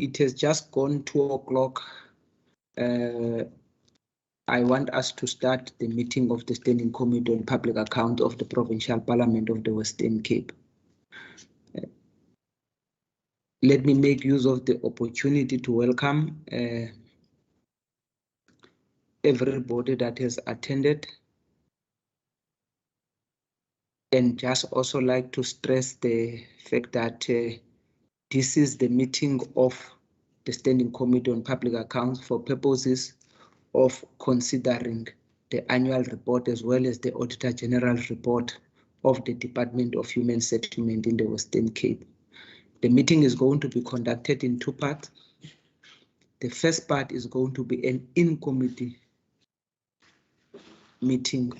it has just gone 2 o'clock. I want us to start the meeting of the Standing Committee on Public Account of the Provincial Parliament of the Western Cape. Let me make use of the opportunity to welcome everybody that has attended, and just also like to stress the fact that this is the meeting of the Standing Committee on Public Accounts for purposes of considering the annual report as well as the Auditor General report of the Department of Human Settlement in the Western Cape. The meeting is going to be conducted in 2 parts. The first part is going to be an in-committee meeting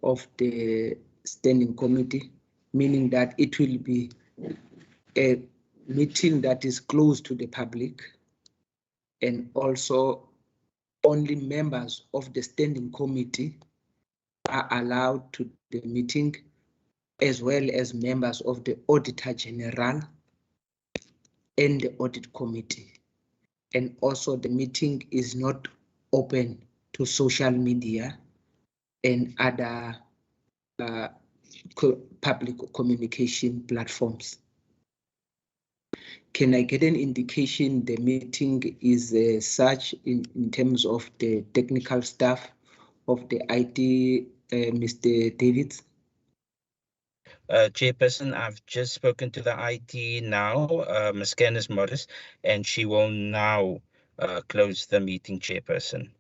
of the Standing Committee, meaning that it will be a meeting that is closed to the public, and also only members of the Standing Committee are allowed to the meeting, as well as members of the Auditor General and the Audit Committee. And also the meeting is not open to social media and other public communication platforms. Can I get an indication the meeting is such in terms of the technical staff of the IT, Mr. Davids? Chairperson, I've just spoken to the IT now, Ms. Candice Morris, and she will now close the meeting, Chairperson.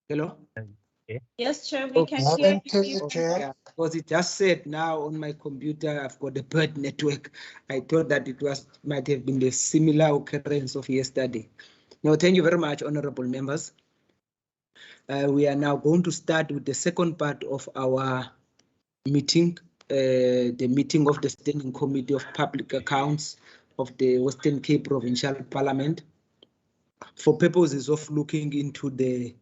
Hello? Okay. Yes, Chair, we can Loud hear and clear, you. Chair. Yeah, because it just said now on my computer I've got a bad network. I thought that it might have been the similar occurrence of yesterday. No, thank you very much, honorable members. We are now going to start with the second part of our meeting, the meeting of the Standing Committee of Public Accounts of the Western Cape Provincial Parliament for purposes of looking into the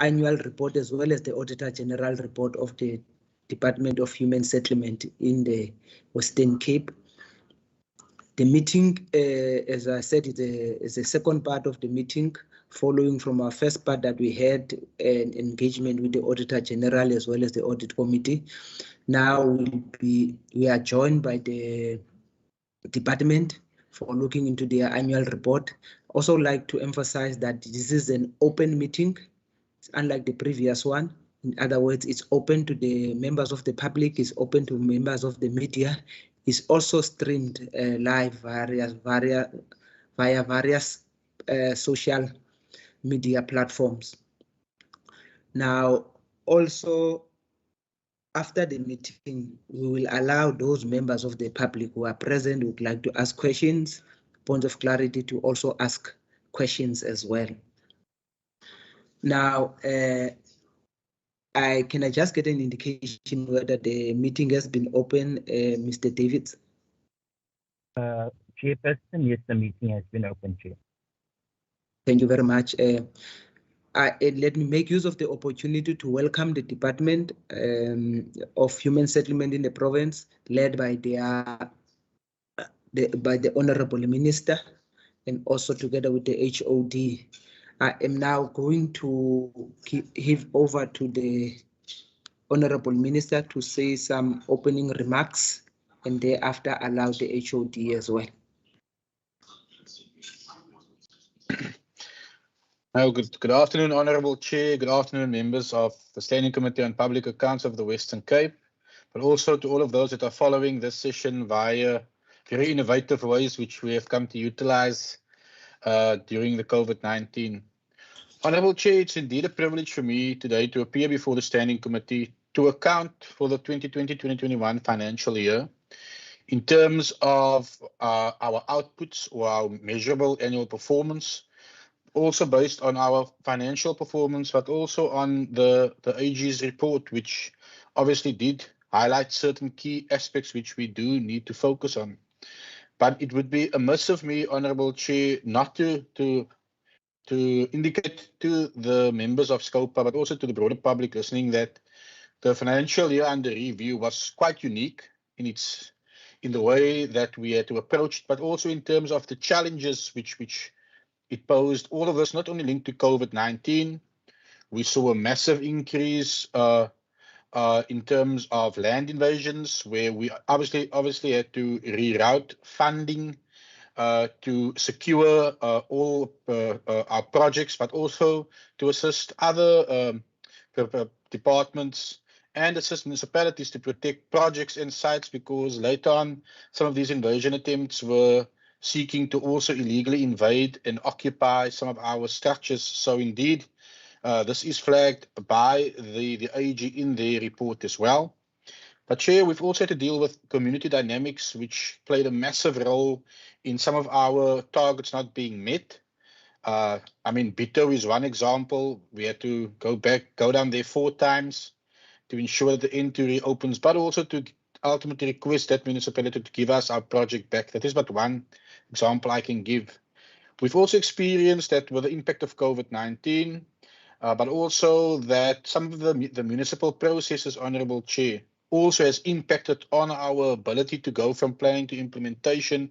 annual report as well as the Auditor General report of the Department of Human Settlement in the Western Cape. The meeting, as I said, is a second part of the meeting, following from our first part that we had an engagement with the Auditor General as well as the Audit Committee. Now we are joined by the department for looking into their annual report. Also like to emphasize that this is an open meeting, unlike the previous one. In other words, it's open to the members of the public, it's open to members of the media. It's also streamed live via various social media platforms. Now, also after the meeting, we will allow those members of the public who are present who would like to ask questions, points of clarity, to also ask questions as well. Now, can I just get an indication whether the meeting has been open, Mr. Davids? Chairperson, yes, the meeting has been open, Chair. Thank you very much. Let me make use of the opportunity to welcome the Department of Human Settlement in the province, led by the Honorable Minister, and also together with the HOD. I am now going to give over to the Honorable Minister to say some opening remarks, and thereafter allow the HOD as well. Good afternoon, Honourable Chair. Good afternoon, members of the Standing Committee on Public Accounts of the Western Cape, but also to all of those that are following this session via very innovative ways which we have come to utilize during the COVID-19. Honourable Chair, it's indeed a privilege for me today to appear before the Standing Committee to account for the 2020-2021 financial year in terms of our outputs or our measurable annual performance, also based on our financial performance, but also on the AG's report, which obviously did highlight certain key aspects which we do need to focus on. But it would be amiss of me, Honourable Chair, not to indicate to the members of SCOPA, but also to the broader public listening, that the financial year under review was quite unique in the way that we had to approach it, but also in terms of the challenges which it posed. All of us, not only linked to COVID-19, we saw a massive increase in terms of land invasions, where we obviously had to reroute funding to secure all our projects, but also to assist other departments and assist municipalities to protect projects and sites, because later on some of these invasion attempts were seeking to also illegally invade and occupy some of our structures. So indeed, this is flagged by the AG in their report as well. But Chair, we've also had to deal with community dynamics, which played a massive role in some of our targets not being met. I mean, Bito is one example. We had to go down there 4 times to ensure that the N2 reopens, but also to ultimately request that municipality to give us our project back. That is but one example I can give. We've also experienced that with the impact of COVID-19, but also that some of the municipal processes, Honourable Chair, also has impacted on our ability to go from planning to implementation,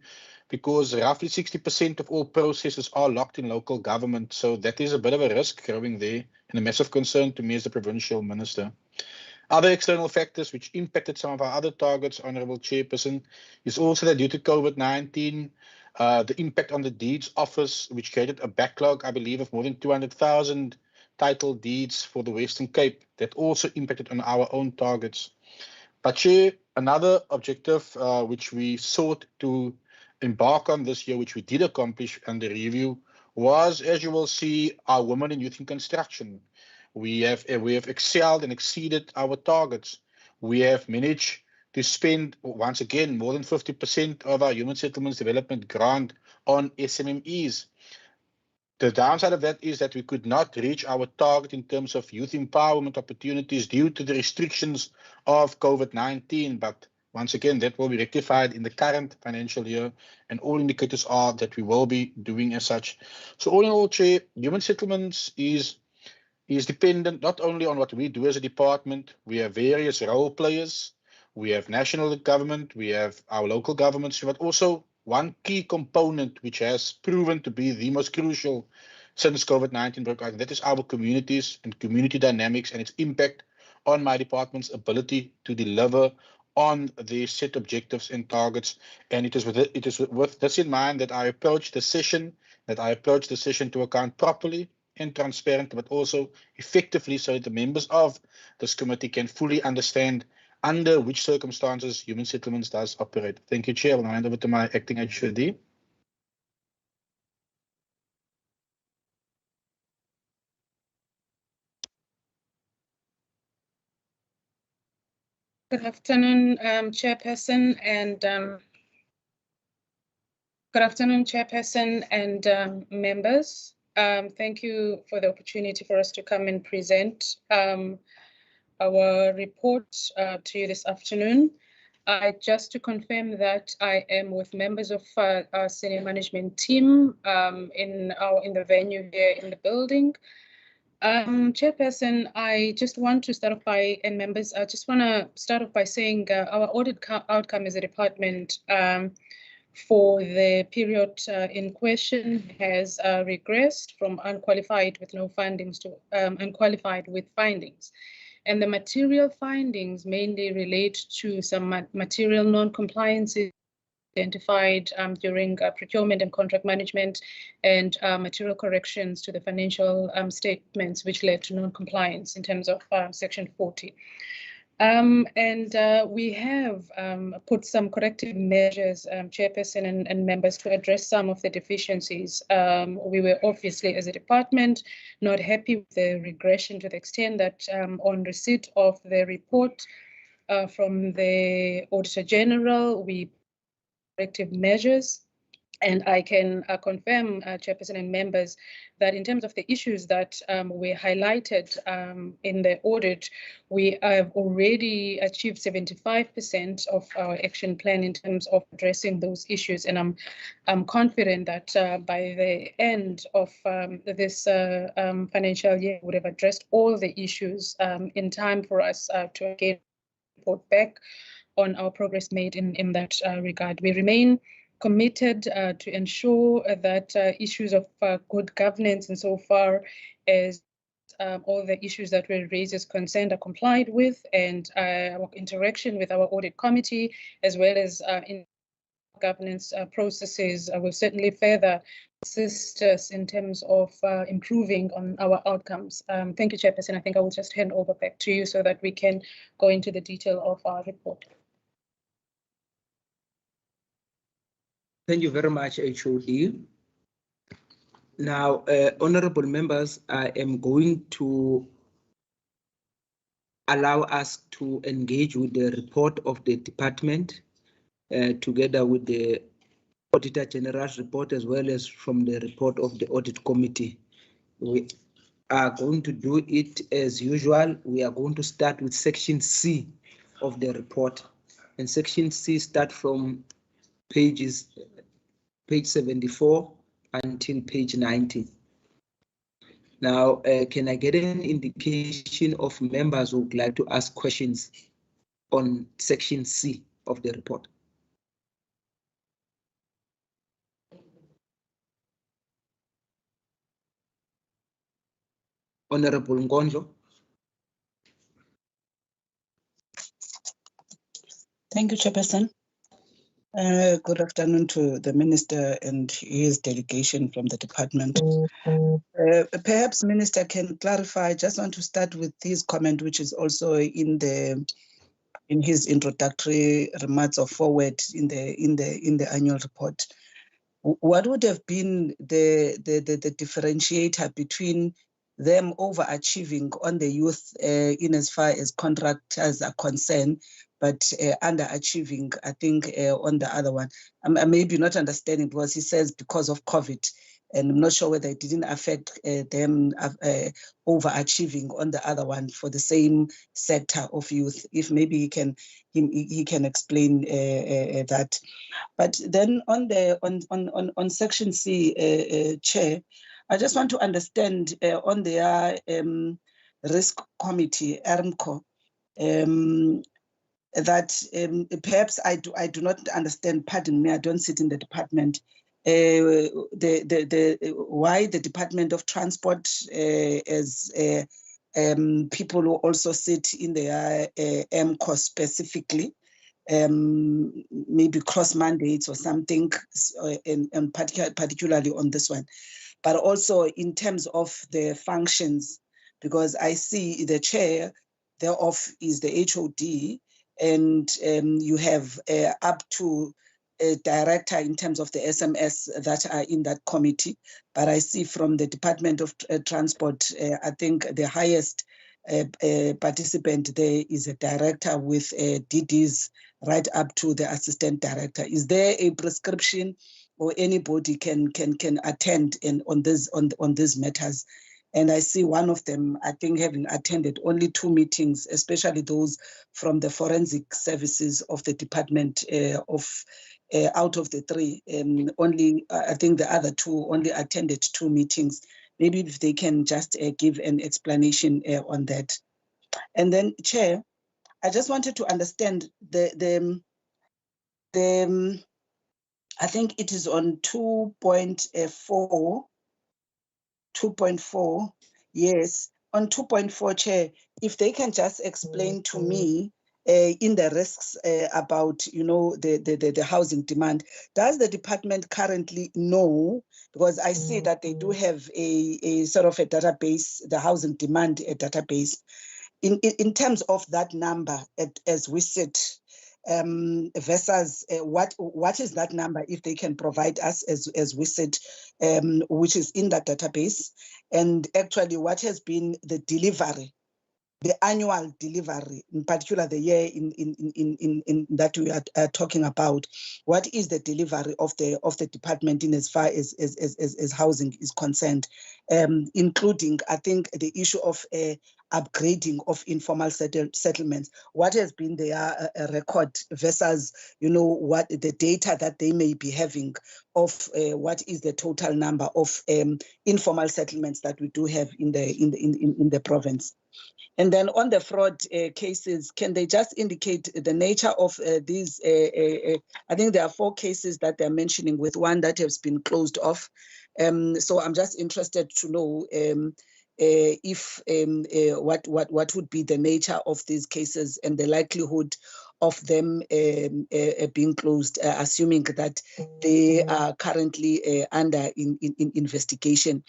because roughly 60% of all processes are locked in local government. So that is a bit of a risk growing there, and a massive concern to me as the Provincial Minister. Other external factors which impacted some of our other targets, Honourable Chairperson, is also that due to COVID-19, the impact on the Deeds Office, which created a backlog, I believe, of more than 200,000 title deeds for the Western Cape, that also impacted on our own targets. But Chair, another objective which we sought to embark on this year, which we did accomplish under review, was, as you will see, our women and youth in construction, We have excelled and exceeded our targets. We have managed to spend, once again, more than 50% of our human settlements development grant on SMMEs. The downside of that is that we could not reach our target in terms of youth empowerment opportunities due to the restrictions of COVID-19. But once again, that will be rectified in the current financial year, and all indicators are that we will be doing as such. So all in all, Chair, human settlements is dependent not only on what we do as a department. We have various role players. We have national government, we have our local governments, but also one key component which has proven to be the most crucial since COVID-19 broke out. That is our communities and community dynamics and its impact on my department's ability to deliver on the set objectives and targets. And it is with this in mind that I approach the session to account properly and transparent, but also effectively, so that the members of this committee can fully understand under which circumstances human settlements does operate. Thank you, Chair. I'll hand over to my acting HOD. Good afternoon, Chairperson and members. Thank you for the opportunity for us to come and present our report to you this afternoon. Just to confirm that I am with members of our senior management team in the venue here in the building. Chairperson, I just want to start off by, and members, I just want to start off by saying our audit outcome as a department for the period in question has regressed from unqualified with no findings to unqualified with findings. And the material findings mainly relate to some material non-compliances identified during procurement and contract management, and material corrections to the financial statements which led to non-compliance in terms of Section 40. We have put some corrective measures, Chairperson and members, to address some of the deficiencies. We were obviously, as a department, not happy with the regression to the extent that on receipt of the report from the Auditor General, we corrective measures. And I can confirm, Chairperson and members, that in terms of the issues that we highlighted in the audit, we have already achieved 75% of our action plan in terms of addressing those issues. And I'm confident that by the end of this financial year, we would have addressed all the issues in time for us to again report back on our progress made in that regard. We remain committed to ensure that issues of good governance insofar as all the issues that were raised as concerned are complied with, and our interaction with our audit committee as well as in governance processes will certainly further assist us in terms of improving on our outcomes. Thank you, Chairperson. I think I will just hand over back to you so that we can go into the detail of our report. Thank you very much, HOD. Now, honorable members, I am going to allow us to engage with the report of the department together with the Auditor General's report as well as from the report of the Audit Committee. We are going to do it as usual. We are going to start with Section C of the report, and Section C starts from page 74 until page 90. Now, can I get an indication of members who would like to ask questions on Section C of the report? Honorable Ngonjo. Thank you, Chairperson. Good afternoon to the Minister and his delegation from the department. Perhaps Minister can clarify. I just want to start with his comment, which is also in his introductory remarks or forward in the annual report. What would have been the differentiator between them overachieving on the youth in as far as contractors are concerned, but underachieving, I think, on the other one. I'm maybe not understanding because he says because of COVID, and I'm not sure whether it didn't affect them overachieving on the other one for the same sector of youth. If maybe he can explain that. But then on section C, Chair, I just want to understand on their risk committee, ERMCO, that perhaps I do not understand. Pardon me, I don't sit in the department. Why the Department of Transport as people who also sit in the ERMCO specifically, maybe cross mandates or something, and particularly on this one, but also in terms of the functions, because I see the chair thereof is the HOD, and you have up to a director in terms of the SMS that are in that committee. But I see from the Department of Transport, I think the highest participant there is a director with DDs right up to the assistant director. Is there a prescription or anybody can attend on these matters? And I see one of them, I think, having attended only 2 meetings, especially those from the forensic services of the department out of the 3. Only, I think the other 2 only attended 2 meetings. Maybe if they can just give an explanation on that. And then, Chair, I just wanted to understand I think it is on 2.4, yes, on 2.4, Chair, if they can just explain to me in the risks about, the housing demand. Does the department currently know, because I see that they do have a sort of a database, the housing demand database, in terms of that number as we sit, versus what is that number, if they can provide us as we sit, which is in that database, and actually what has been the delivery, the annual delivery, in particular the year in that we are talking about. What is the delivery of the department in as far as housing is concerned, including, I think, the issue of upgrading of informal settlements? What has been their record versus, what the data that they may be having of what is the total number of informal settlements that we do have in the province? And then on the fraud cases, can they just indicate the nature of these? I think there are 4 cases that they're mentioning, with one that has been closed off. So I'm just interested to know if what would be the nature of these cases and the likelihood of them being closed, assuming that they are currently under investigation.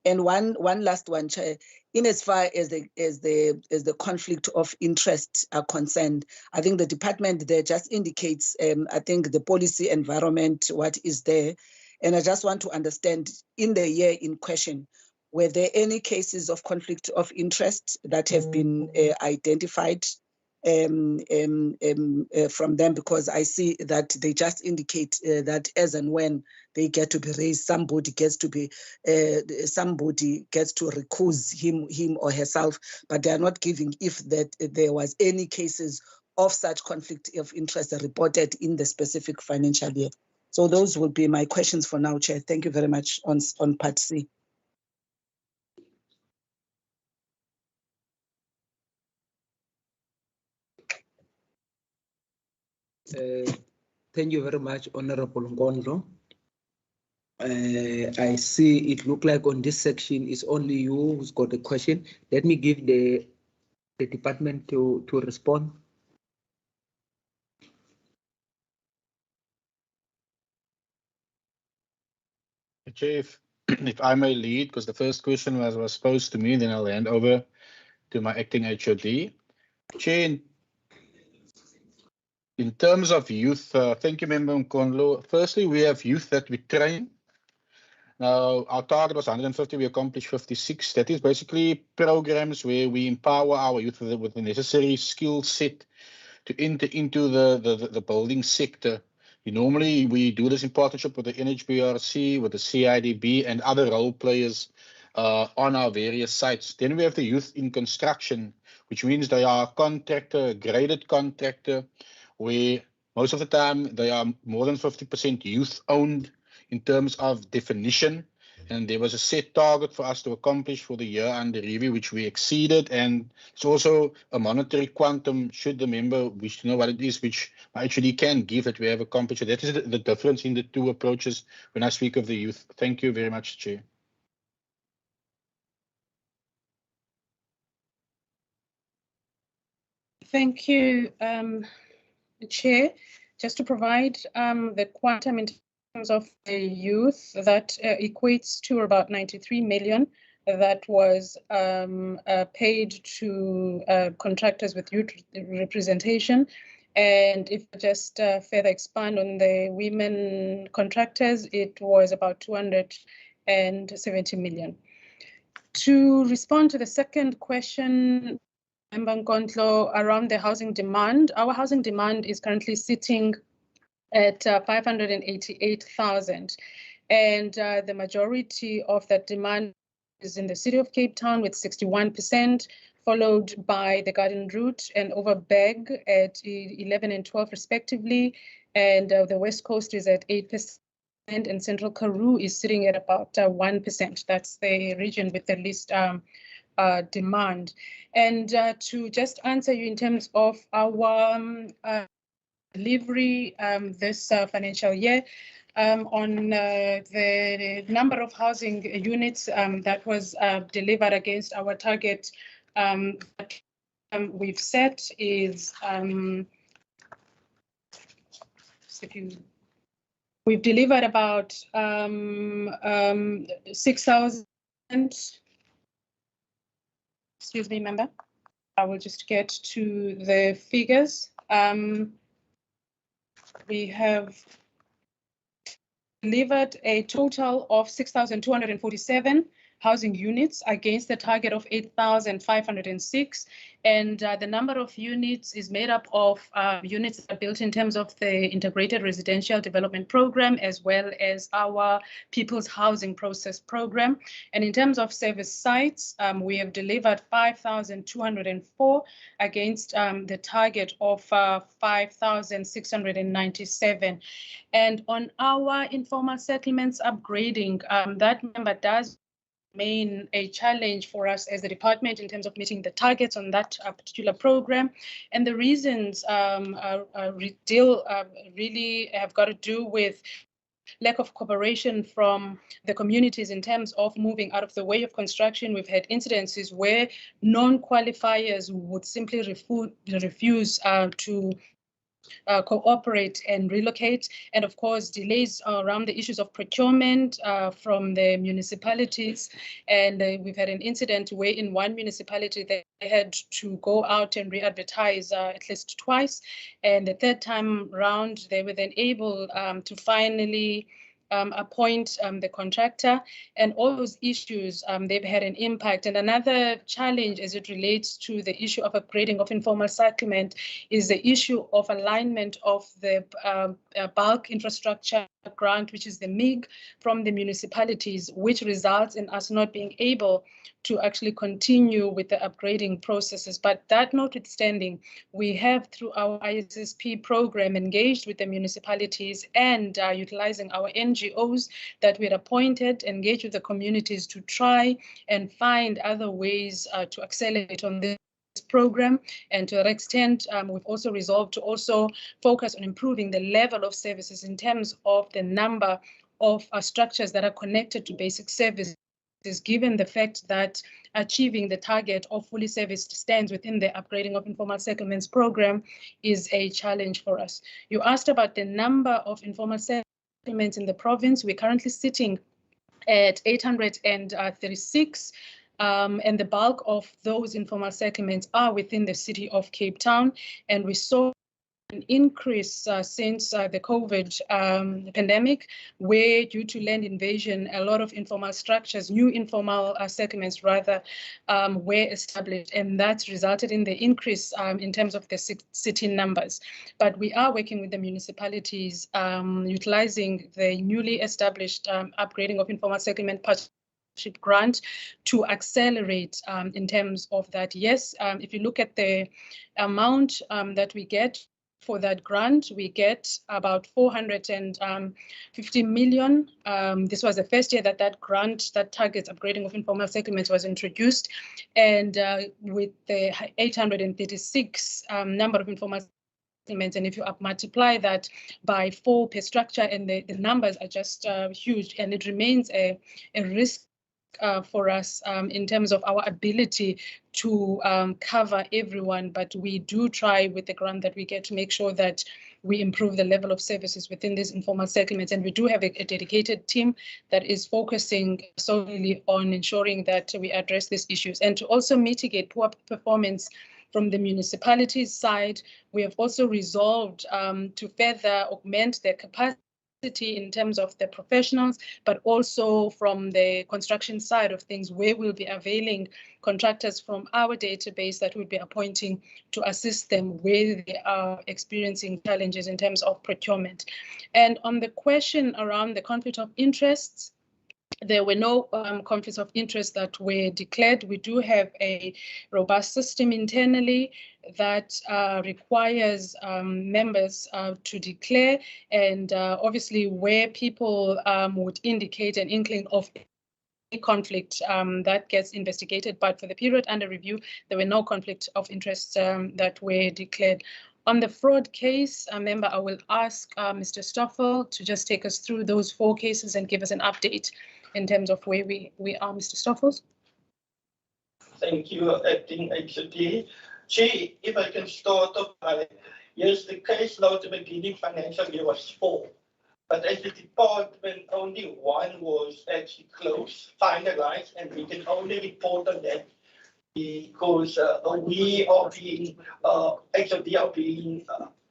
And one last one, Chair. In as far as the conflict of interest are concerned, I think the department there just indicates, I think, the policy environment, what is there. And I just want to understand, in the year in question, were there any cases of conflict of interest that have been identified from them? Because I see that they just indicate that as and when they get to be raised, somebody gets to recuse him or herself, but they are not giving if that there was any cases of such conflict of interest reported in the specific financial year. So those would be my questions for now, Chair. Thank you very much on part C. Thank you very much, Honorable Nkondlo. I see it look like on this section it's only you who's got a question. Let me give the department to respond. Chair, if I may lead, because the first question was posed to me, then I'll hand over to my acting HOD. Chair, in terms of youth, thank you, Member Nkondlo. Firstly, we have youth that we train Now, our target was 150, we accomplished 56. That is basically programs where we empower our youth with the necessary skill set to enter into the building sector. Normally, we do this in partnership with the NHBRC, with the CIDB, and other role players on our various sites. Then we have the youth in construction, which means they are a graded contractor, where most of the time they are more than 50% youth owned in terms of definition. And there was a set target for us to accomplish for the year under review, which we exceeded. And it's also a monetary quantum, should the member wish to know what it is, which I actually can give that we have accomplished. So that is the difference in the two approaches when I speak of the youth. Thank you very much, Chair. Thank you, Chair. Just to provide the quantum in terms of the youth, that equates to about 93 million that was paid to contractors with youth representation. And if I just further expand on the women contractors, it was about 270 million. To respond to the second question, Member Nkontlo, around the housing demand, our housing demand is currently sitting at 588,000. And the majority of that demand is in the city of Cape Town with 61%, followed by the Garden Route and Overberg at 11 and 12 respectively. And the West Coast is at 8%. And Central Karoo is sitting at about 1%. That's the region with the least demand. And to just answer you in terms of our delivery this financial year, on the number of housing units that was delivered against our target that we've set is we've delivered about 6,000. Excuse me, member. I will just get to the figures. We have delivered a total of 6,247 housing units against the target of 8,506. And the number of units is made up of units that are built in terms of the Integrated Residential Development Program, as well as our People's Housing Process Program. And in terms of service sites, we have delivered 5,204 against the target of 5,697. And on our informal settlements upgrading, that number does remain a challenge for us as a department in terms of meeting the targets on that particular program. And the reasons really have got to do with lack of cooperation from the communities in terms of moving out of the way of construction. We've had incidences where non-qualifiers would simply refuse to cooperate and relocate, and of course delays around the issues of procurement from the municipalities. And we've had an incident where in one municipality they had to go out and re-advertise at least twice, and the third time round they were then able to finally appoint the contractor. And all those issues, they've had an impact. And another challenge as it relates to the issue of upgrading of informal settlement is the issue of alignment of the bulk infrastructure grant, which is the MIG, from the municipalities, which results in us not being able to actually continue with the upgrading processes. But that notwithstanding, we have, through our ISSP program, engaged with the municipalities and utilizing our NGOs that we had appointed, engaged with the communities to try and find other ways to accelerate on this program. And to that extent, we've also resolved to also focus on improving the level of services in terms of the number of structures that are connected to basic services, given the fact that achieving the target of fully serviced stands within the upgrading of informal settlements program is a challenge for us. You asked about the number of informal settlements in the province. We're currently sitting at 836. And the bulk of those informal settlements are within the city of Cape Town. And we saw an increase since the COVID pandemic, where due to land invasion, a lot of informal structures, new informal settlements rather, were established, and that's resulted in the increase in terms of the sitting numbers. But we are working with the municipalities, utilizing the newly established upgrading of informal settlement partnership grant to accelerate in terms of that. Yes, if you look at the amount that we get for that grant, we get about 450 million. This was the first year that that grant that targets upgrading of informal settlements was introduced. And with the 836 number of informal settlements, and if you multiply that by 4 per structure, and the numbers are just huge, and it remains a risk for us in terms of our ability to cover everyone, but we do try with the grant that we get to make sure that we improve the level of services within these informal settlements. And we do have a dedicated team that is focusing solely on ensuring that we address these issues and to also mitigate poor performance from the municipalities side. We have also resolved to further augment their capacity in terms of the professionals, but also from the construction side of things, where we'll be availing contractors from our database that we'll be appointing to assist them where they are experiencing challenges in terms of procurement. And on the question around the conflict of interests, there were no conflicts of interest that were declared. We do have a robust system internally that requires members to declare, and obviously where people would indicate an inkling of conflict, that gets investigated. But for the period under review, there were no conflict of interest that were declared. On the fraud case, member, I will ask Mr. Stoffel to just take us through those 4 cases and give us an update in terms of where we are, Mr. Stoffels. Thank you, Acting HOD. Chair, if I can start off by, yes, the case now at the beginning financial year was 4, but as the department, only 1 was actually closed, finalized, and we can only report on that because we are being, HOD are being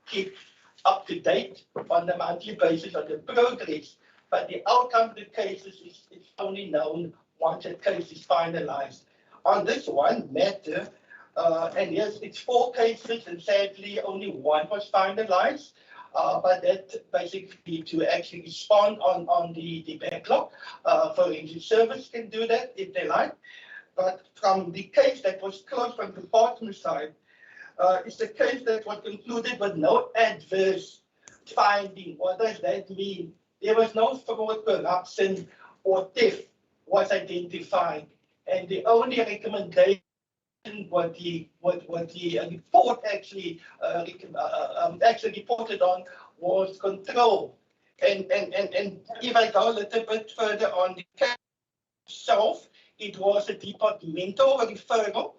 kept up to date on a monthly basis on the progress. But the outcome of the cases is only known once the case is finalized. On this one matter, and yes, it's 4 cases, and sadly only 1 was finalized. But that basically to actually respond on the backlog. Forensic service can do that if they like. But from the case that was closed from the department side, it's a case that was concluded with no adverse finding. What does that mean? There was no fraud, corruption, or theft was identified, and the only recommendation what the report actually reported on was control. And if I go a little bit further on the case itself, it was a departmental referral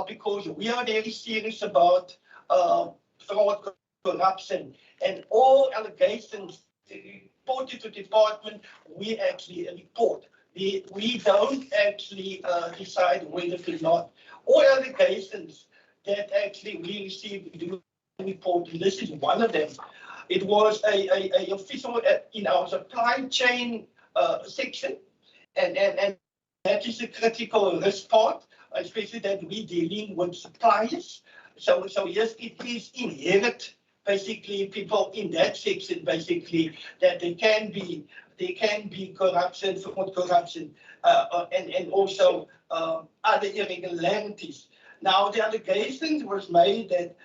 because we are very serious about fraud, corruption, and all allegations reported to the department, we actually report. We don't actually decide whether or not. All allegations that actually we receive, we do report, and this is one of them. It was a official in our supply chain section, and that is a critical risk part, especially that we're dealing with suppliers. So yes, it is inherent. Basically, people in that section, basically, that there can be corruption, fraud, corruption, and also other irregularities. Now, the allegations was made that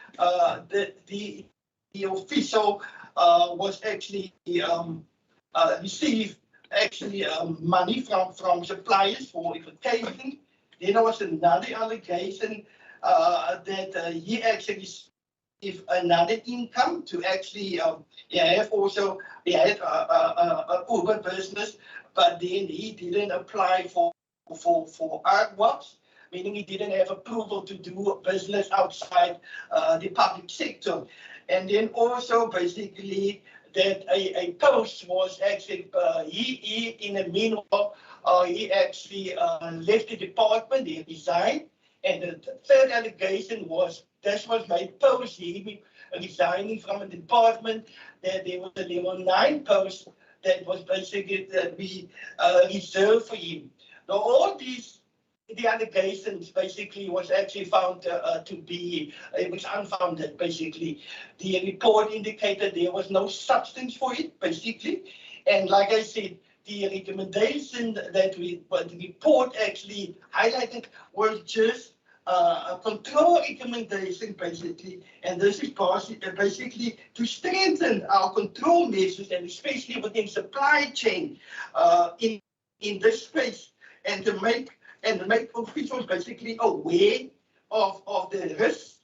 the official was actually received money from suppliers for equitation. Then there was another allegation that he actually if another income to actually he had a Uber business, but then he didn't apply for artworks, meaning he didn't have approval to do a business outside the public sector. And then also basically that a post was actually he in the meanwhile he actually left the department, he resigned, And the third allegation was this was made post him resigning from a department, that there was a level 9 post that was basically that we reserved for him. Now all these the allegations basically was actually found to be, it was unfounded basically. The report indicated there was no substance for it basically. And like I said, the recommendation that the report actually highlighted was just a control recommendation basically. And this is basically to strengthen our control measures and especially within supply chain in this space, and to make officials basically aware of the risks,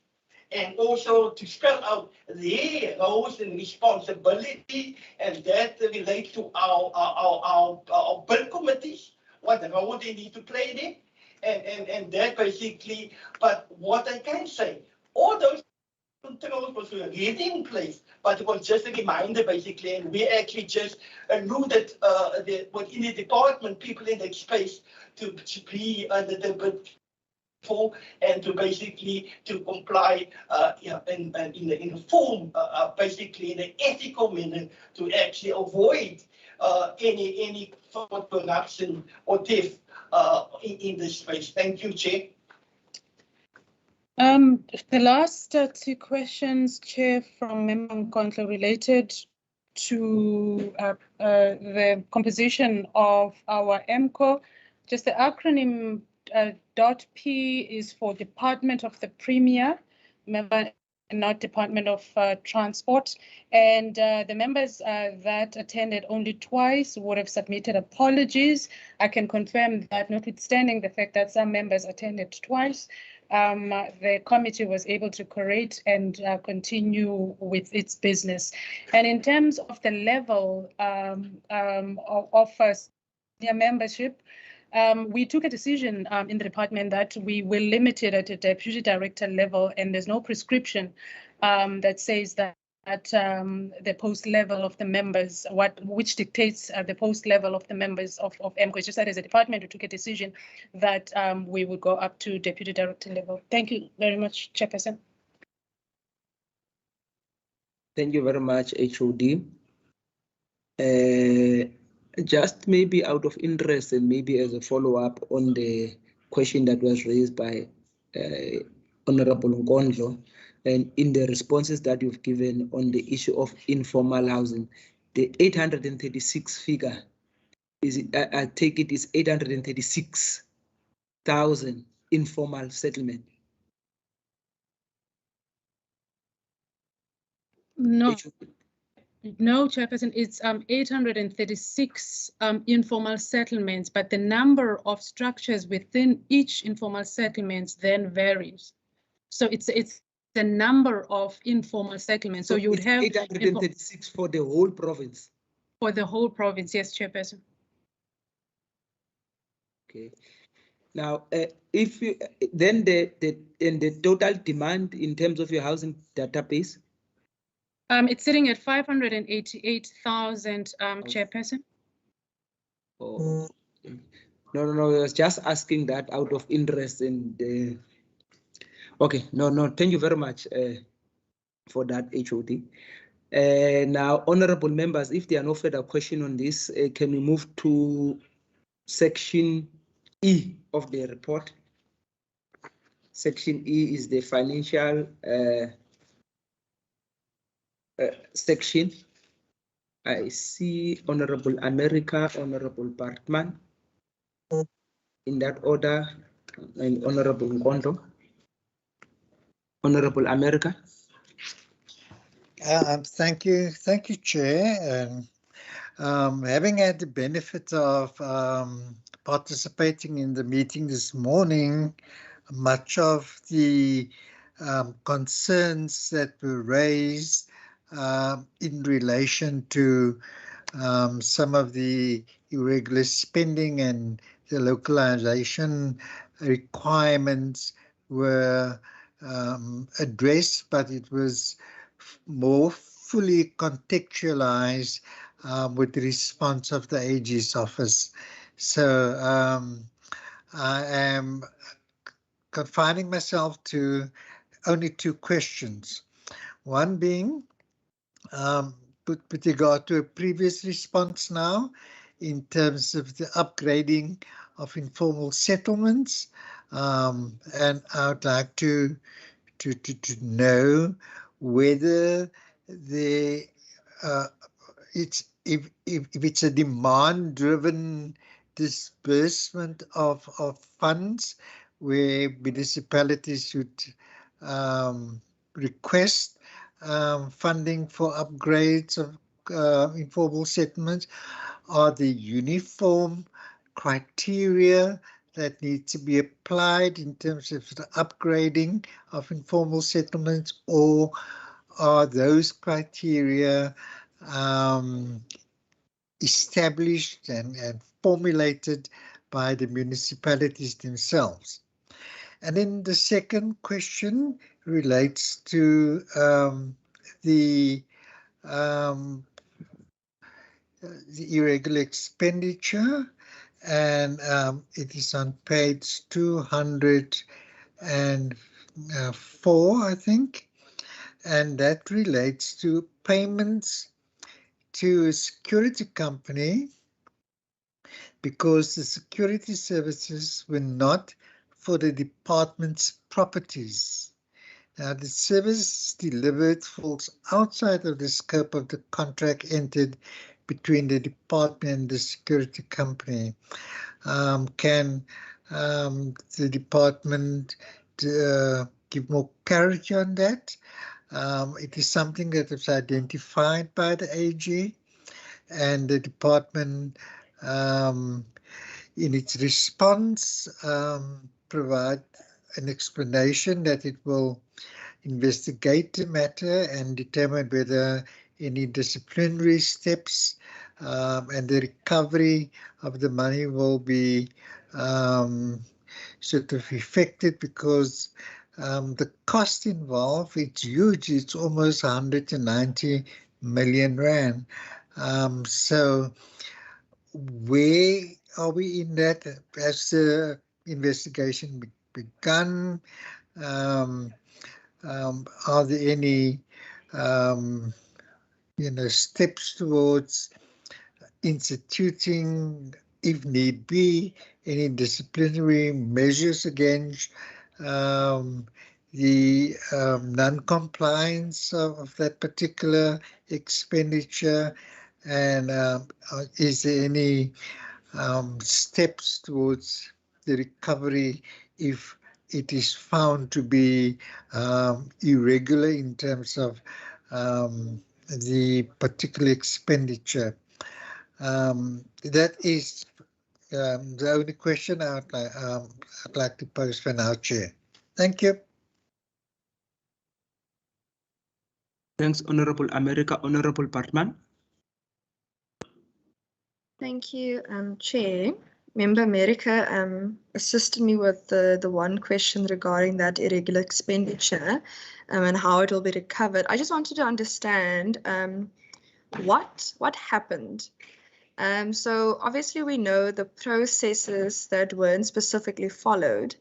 and also to spell out their roles and responsibility, and that relates to our bid committees, what role they need to play there, and that basically. But what I can say, all those controls was already in place, but it was just a reminder basically, and we actually just alluded within the department, people in that space to be under the bid for and to basically to comply in a form, basically in an ethical manner, to actually avoid any form of corruption or theft in this space. Thank you, Chair. The last two questions, Chair, from Member Nkontlo related to the composition of our MCO. Just the acronym .P is for Department of the Premier, member, not Department of Transport. And the members that attended only twice would have submitted apologies. I can confirm that notwithstanding the fact that some members attended twice, the committee was able to correct and continue with its business. And in terms of the level of senior membership, we took a decision in the department that we will limit it at a deputy director level, and there's no prescription that says that at the post level of the members, which dictates the post level of the members of MCO. It's just that as a department, we took a decision that we would go up to deputy director level. Thank you very much, Chairperson. Thank you very much, HOD. Just maybe out of interest and maybe as a follow-up on the question that was raised by Honorable Nkontlo, and in the responses that you've given on the issue of informal housing, the 836 figure, I take it is 836,000 informal settlement. No. No, Chairperson, it's 836 informal settlements, but the number of structures within each informal settlement then varies. So it's the number of informal settlements. So you would have 836 for the whole province. For the whole province, yes, Chairperson. Okay. Now, if you then the total demand in terms of your housing database. It's sitting at 588,000, Chairperson. Oh, no. I was just asking that out of interest in the. Okay, no. Thank you very much for that, HOD. Now, honourable members, if there are no further questions on this, can we move to section E of the report? Section E is the financial section. I see Honorable America, Honorable Bartman, in that order, and Honorable Nkontlo. Honorable America. Thank you, Chair. Having had the benefit of participating in the meeting this morning, much of the concerns that were raised in relation to some of the irregular spending and the localization requirements were addressed, but it was more fully contextualized with the response of the AG's office. So I am confining myself to only 2 questions. One being, with regard to a previous response now, in terms of the upgrading of informal settlements, and I would like to know whether if it's a demand-driven disbursement of funds, where municipalities should request funding for upgrades of informal settlements. Are the uniform criteria that need to be applied in terms of the upgrading of informal settlements, or are those criteria established and formulated by the municipalities themselves? And then the second question relates to the irregular expenditure, and it is on page 204, I think, and that relates to payments to a security company because the security services were not for the department's properties. Now, the service delivered falls outside of the scope of the contract entered between the department and the security company. Can the department give more clarity on that? It is something that was identified by the AG, and the department, in its response, provide an explanation that it will investigate the matter and determine whether any disciplinary steps and the recovery of the money will be sort of effected, because the cost involved, it's huge. It's almost 190 million rand. So where are we in that? Has the investigation begun? Are there any steps towards instituting, if need be, any disciplinary measures against the non-compliance of that particular expenditure? And is there any steps towards the recovery if it is found to be irregular in terms of the particular expenditure? That is the only question I'd like to pose for now, Chair. Thank you. Thanks, Honorable America. Honorable Bartman. Thank you, Chair. Member America assisted me with the one question regarding that irregular expenditure and how it will be recovered. I just wanted to understand what happened. So obviously we know the processes that weren't specifically followed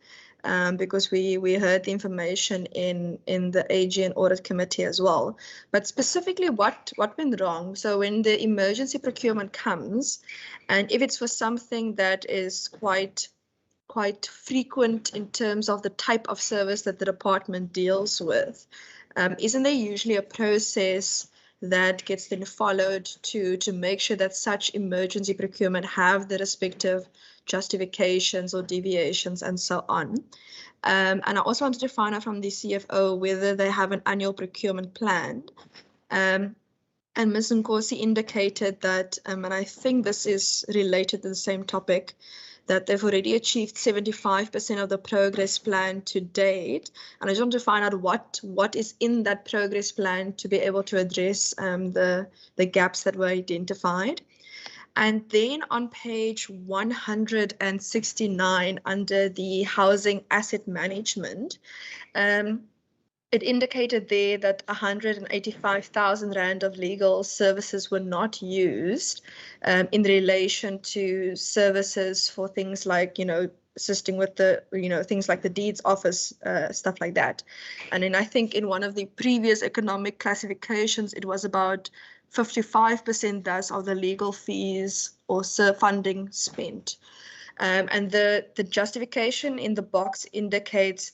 because we heard the information in the AG and Audit Committee as well. But specifically what went wrong? So when the emergency procurement comes, and if it's for something that is quite frequent in terms of the type of service that the department deals with, isn't there usually a process that gets then followed to make sure that such emergency procurement have the respective justifications or deviations and so on? And I also wanted to find out from the CFO whether they have an annual procurement plan. And Ms. Nkosi indicated that, and I think this is related to the same topic, that they've already achieved 75% of the progress plan to date. And I just want to find out what is in that progress plan to be able to address the gaps that were identified. And then on page 169, under the housing asset management, it indicated there that 185,000 Rand of legal services were not used in relation to services for things like, assisting with the, things like the deeds office, stuff like that. And then I think in one of the previous economic classifications, it was about 55% thus of the legal fees or funding spent. And the justification in the box indicates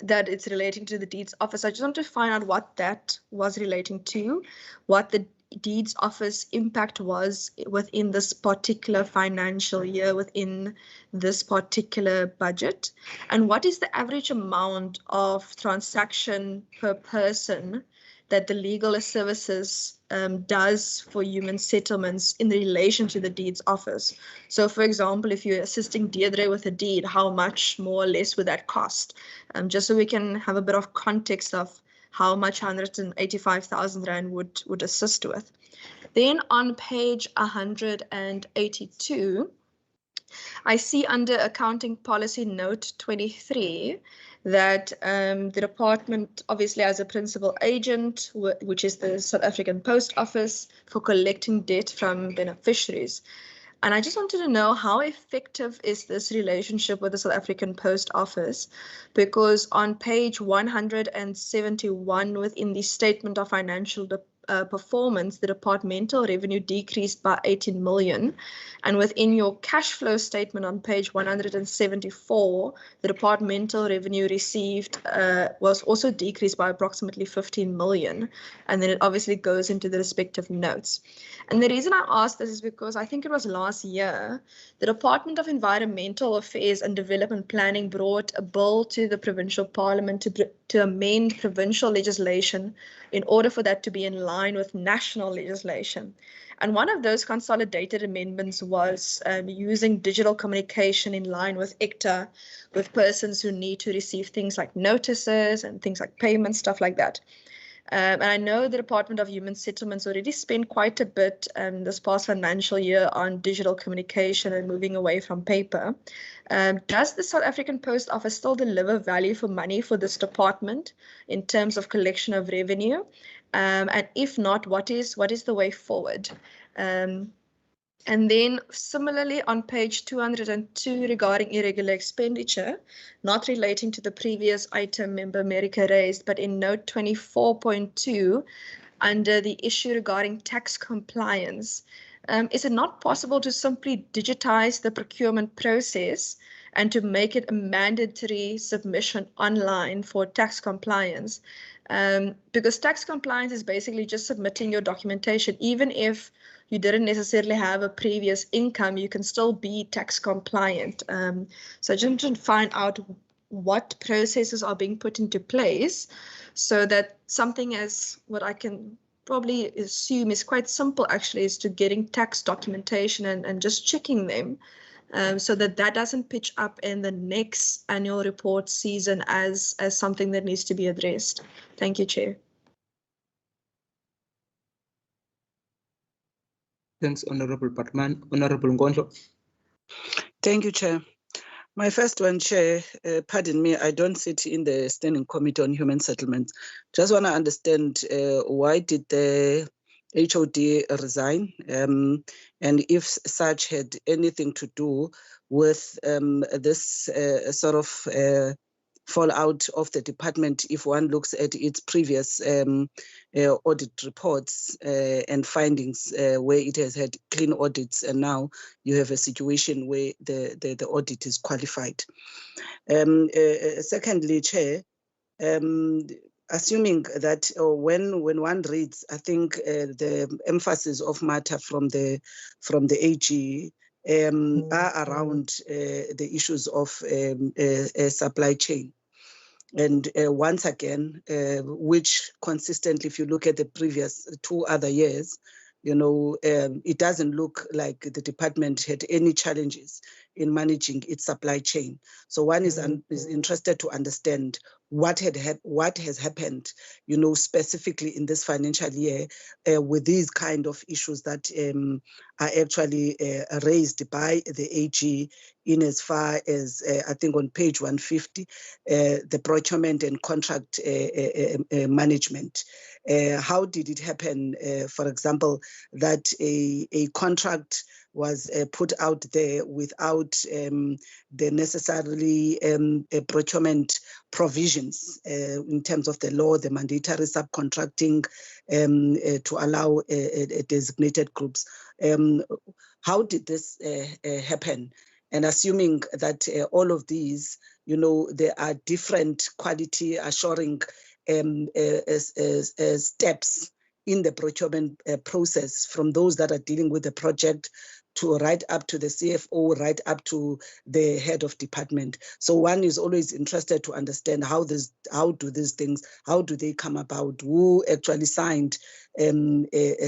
that it's relating to the deeds office. I just want to find out what that was relating to, what the deeds office impact was within this particular financial year, within this particular budget, and what is the average amount of transaction per person that the legal services does for human settlements in relation to the deeds office. So for example, if you're assisting Deirdre with a deed, how much more or less would that cost? Just so we can have a bit of context of how much 185,000 Rand would assist with. Then on page 182, I see under accounting policy note 23 that the department obviously has a principal agent, which is the South African Post Office, for collecting debt from beneficiaries. And I just wanted to know, how effective is this relationship with the South African Post Office? Because on page 171 within the statement of financial performance, the departmental revenue decreased by 18 million. And within your cash flow statement on page 174, the departmental revenue received was also decreased by approximately 15 million. And then it obviously goes into the respective notes. And the reason I asked this is because I think it was last year, the Department of Environmental Affairs and Development Planning brought a bill to the provincial parliament to amend provincial legislation in order for that to be in line with national legislation. And one of those consolidated amendments was using digital communication in line with ICTA, with persons who need to receive things like notices and things like payments, stuff like that. And I know the Department of Human Settlements already spent quite a bit this past financial year on digital communication and moving away from paper. Does the South African Post Office still deliver value for money for this department in terms of collection of revenue? And if not, what is the way forward? And then similarly on page 202 regarding irregular expenditure, not relating to the previous item Member America raised, but in note 24.2 under the issue regarding tax compliance, is it not possible to simply digitize the procurement process and to make it a mandatory submission online for tax compliance? Because tax compliance is basically just submitting your documentation. Even if you didn't necessarily have a previous income, you can still be tax compliant. So I just want to find out what processes are being put into place so that something as what I can probably assume is quite simple actually is to getting tax documentation and just checking them. So that doesn't pitch up in the next annual report season as something that needs to be addressed. Thank you, Chair. Thanks, Honorable Patman. Honorable Ngondlo. Thank you, Chair. My first one, Chair, pardon me, I don't sit in the Standing Committee on Human Settlements. Just want to understand why did the HOD resign, and if such had anything to do with this sort of fallout of the department if one looks at its previous audit reports and findings where it has had clean audits, and now you have a situation where the audit is qualified. Secondly, Chair, assuming that when one reads, I think the emphasis of matter from the AG are around the issues of supply chain. And once again, which consistently, if you look at the previous 2 other years, you know, it doesn't look like the department had any challenges in managing its supply chain. So one is interested to understand what has happened, you know, specifically in this financial year with these kind of issues that are actually raised by the AG in as far as, I think on page 150, the procurement and contract management. How did it happen, for example, that a contract put out there without the necessarily procurement provisions in terms of the law, the mandatory subcontracting to allow designated groups. How did this happen? And assuming that all of these, you know, there are different quality assuring steps in the procurement process, from those that are dealing with the project to right up to the CFO, right up to the head of department. So one is always interested to understand how do these things, how do they come about? Who actually signed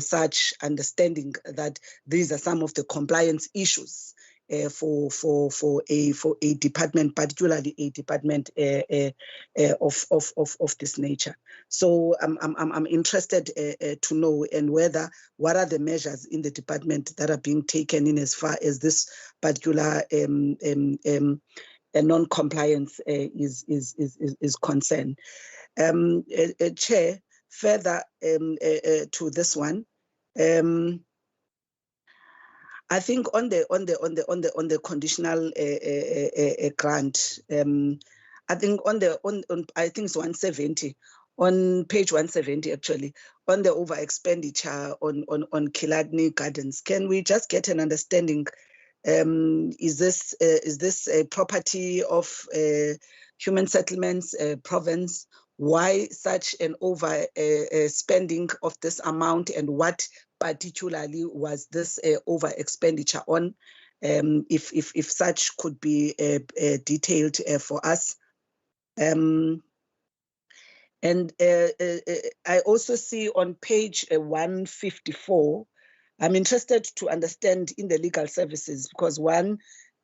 such understanding that these are some of the compliance issues for a department, particularly a department of this nature. So I'm interested to know and whether what are the measures in the department that are being taken in as far as this particular non-compliance is concerned. Chair, further to this one. I think on the conditional grant, I think I think it's 170, on page 170 actually, on the over expenditure on Killarney Gardens. Can we just get an understanding? Is this a property of Human Settlements Province? Why such an over spending of this amount, and what particularly was this over expenditure on? If such could be detailed for us. And I also see on page 154, I'm interested to understand in the legal services, because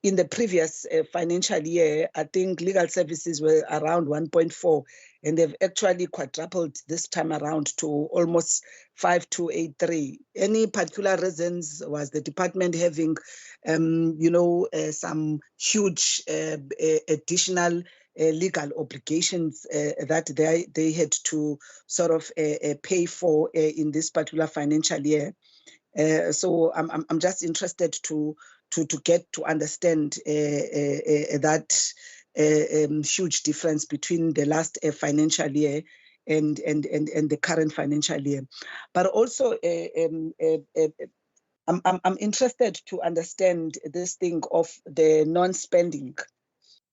in the previous financial year, I think legal services were around 1.4, and they've actually quadrupled this time around to almost 5283. Any particular reasons? Was the department having, some huge additional legal obligations that they had to sort of pay for in this particular financial year? So I'm just interested to get to understand that huge difference between the last financial year and the current financial year. But also I'm interested to understand this thing of the non-spending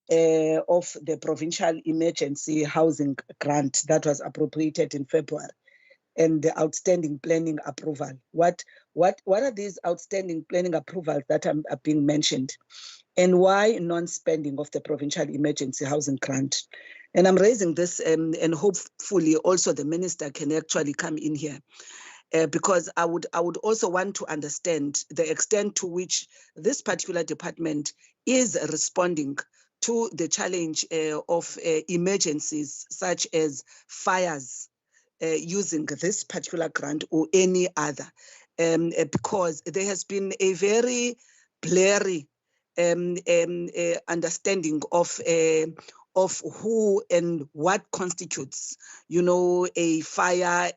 of the provincial emergency housing grant that was appropriated in February, and the outstanding planning approval. What are these outstanding planning approvals that are being mentioned? And why non-spending of the provincial emergency housing grant? And I'm raising this and hopefully also the minister can actually come in here. Because I would also want to understand the extent to which this particular department is responding to the challenge of emergencies such as fires, using this particular grant or any other, because there has been a very blurry understanding of who and what constitutes, a fire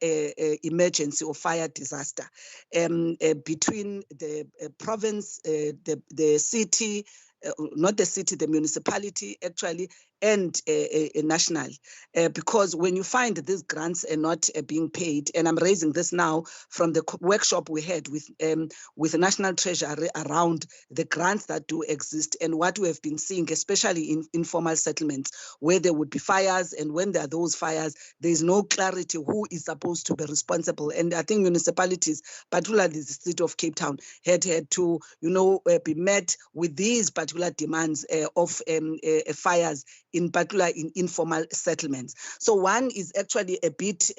emergency or fire disaster, between the province, the city, not the city, the municipality actually, and national, because when you find these grants are not being paid, and I'm raising this now from the workshop we had with National Treasury around the grants that do exist and what we have been seeing, especially in informal settlements, where there would be fires, and when there are those fires, there is no clarity who is supposed to be responsible. And I think municipalities, particularly the city of Cape Town, had to, be met with these particular demands of fires, in particular in informal settlements. So one is actually a bit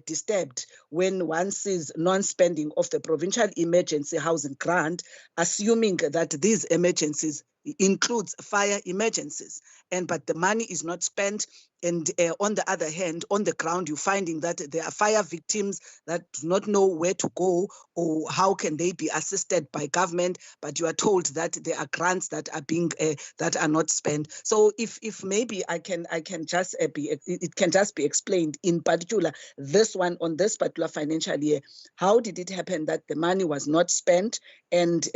disturbed when one sees non-spending of the provincial emergency housing grant, assuming that these emergencies includes fire emergencies, but the money is not spent on the other hand, on the ground, you're finding that there are fire victims that do not know where to go or how can they be assisted by government, but you are told that there are grants that are being that are not spent. So if maybe I can just it can just be explained in particular this one on this particular financial year, how did it happen that the money was not spent, and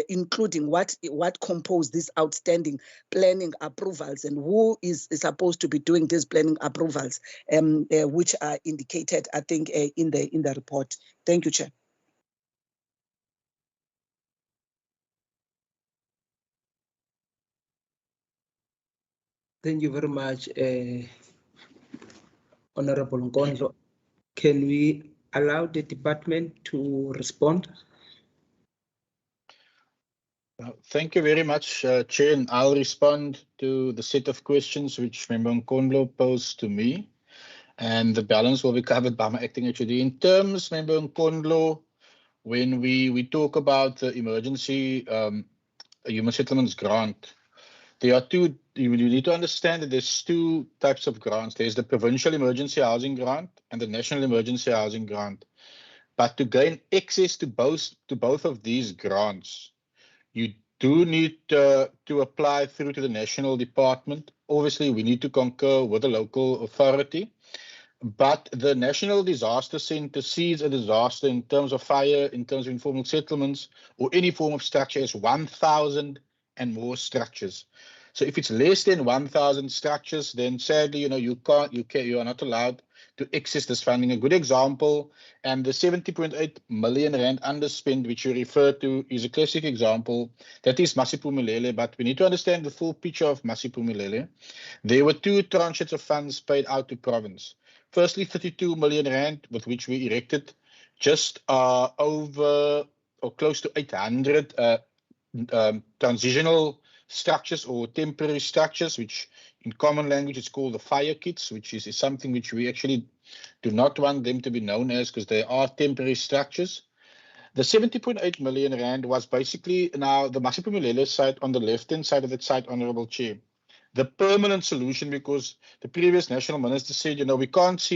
including what composed these outstanding planning approvals, and who is supposed to be doing these planning approvals, which are indicated, I think, in the report. Thank you, Chair. Thank you very much, Honorable Nkondlo. Can we allow the department to respond? Thank you very much, Chair, and I'll respond to the set of questions which Member Nkondlo posed to me, and the balance will be covered by my acting HOD. In terms, Member Nkondlo, when we talk about the emergency human settlements grant, there are two. You need to understand that there's two types of grants. There's the Provincial Emergency Housing Grant and the National Emergency Housing Grant. But to gain access to both of these grants, you do need to apply through to the national department. Obviously, we need to concur with the local authority. But the National Disaster Centre sees a disaster in terms of fire, in terms of informal settlements, or any form of structure as 1,000 and more structures. So if it's less than 1,000 structures, then sadly, you are not allowed to access this funding. A good example, and the 70.8 million rand underspend, which you refer to, is a classic example. That is Masiphumelele, but we need to understand the full picture of Masiphumelele. There were two tranches of funds paid out to province. Firstly, 32 million rand, with which we erected just over or close to 800 transitional structures or temporary structures, which in common language is called the fire kits, which is something which we actually do not want them to be known as, because they are temporary structures. The 70.8 million rand was basically now the Masiphumelele site on the left-hand side of that site, Honourable Chair. The permanent solution, because the previous national minister said, we can't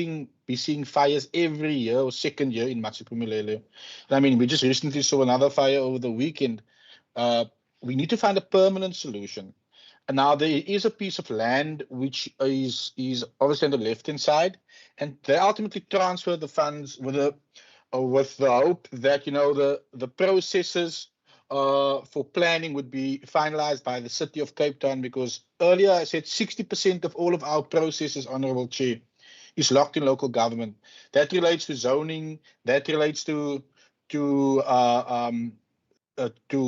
be seeing fires every year or second year in Masiphumelele. I mean, we just recently saw another fire over the weekend. We need to find a permanent solution. And now there is a piece of land which is obviously on the left-hand side, and they ultimately transfer the funds with the hope that the processes for planning would be finalized by the City of Cape Town, because earlier I said 60% of all of our processes, Honourable Chair, is locked in local government. That relates to zoning, that relates to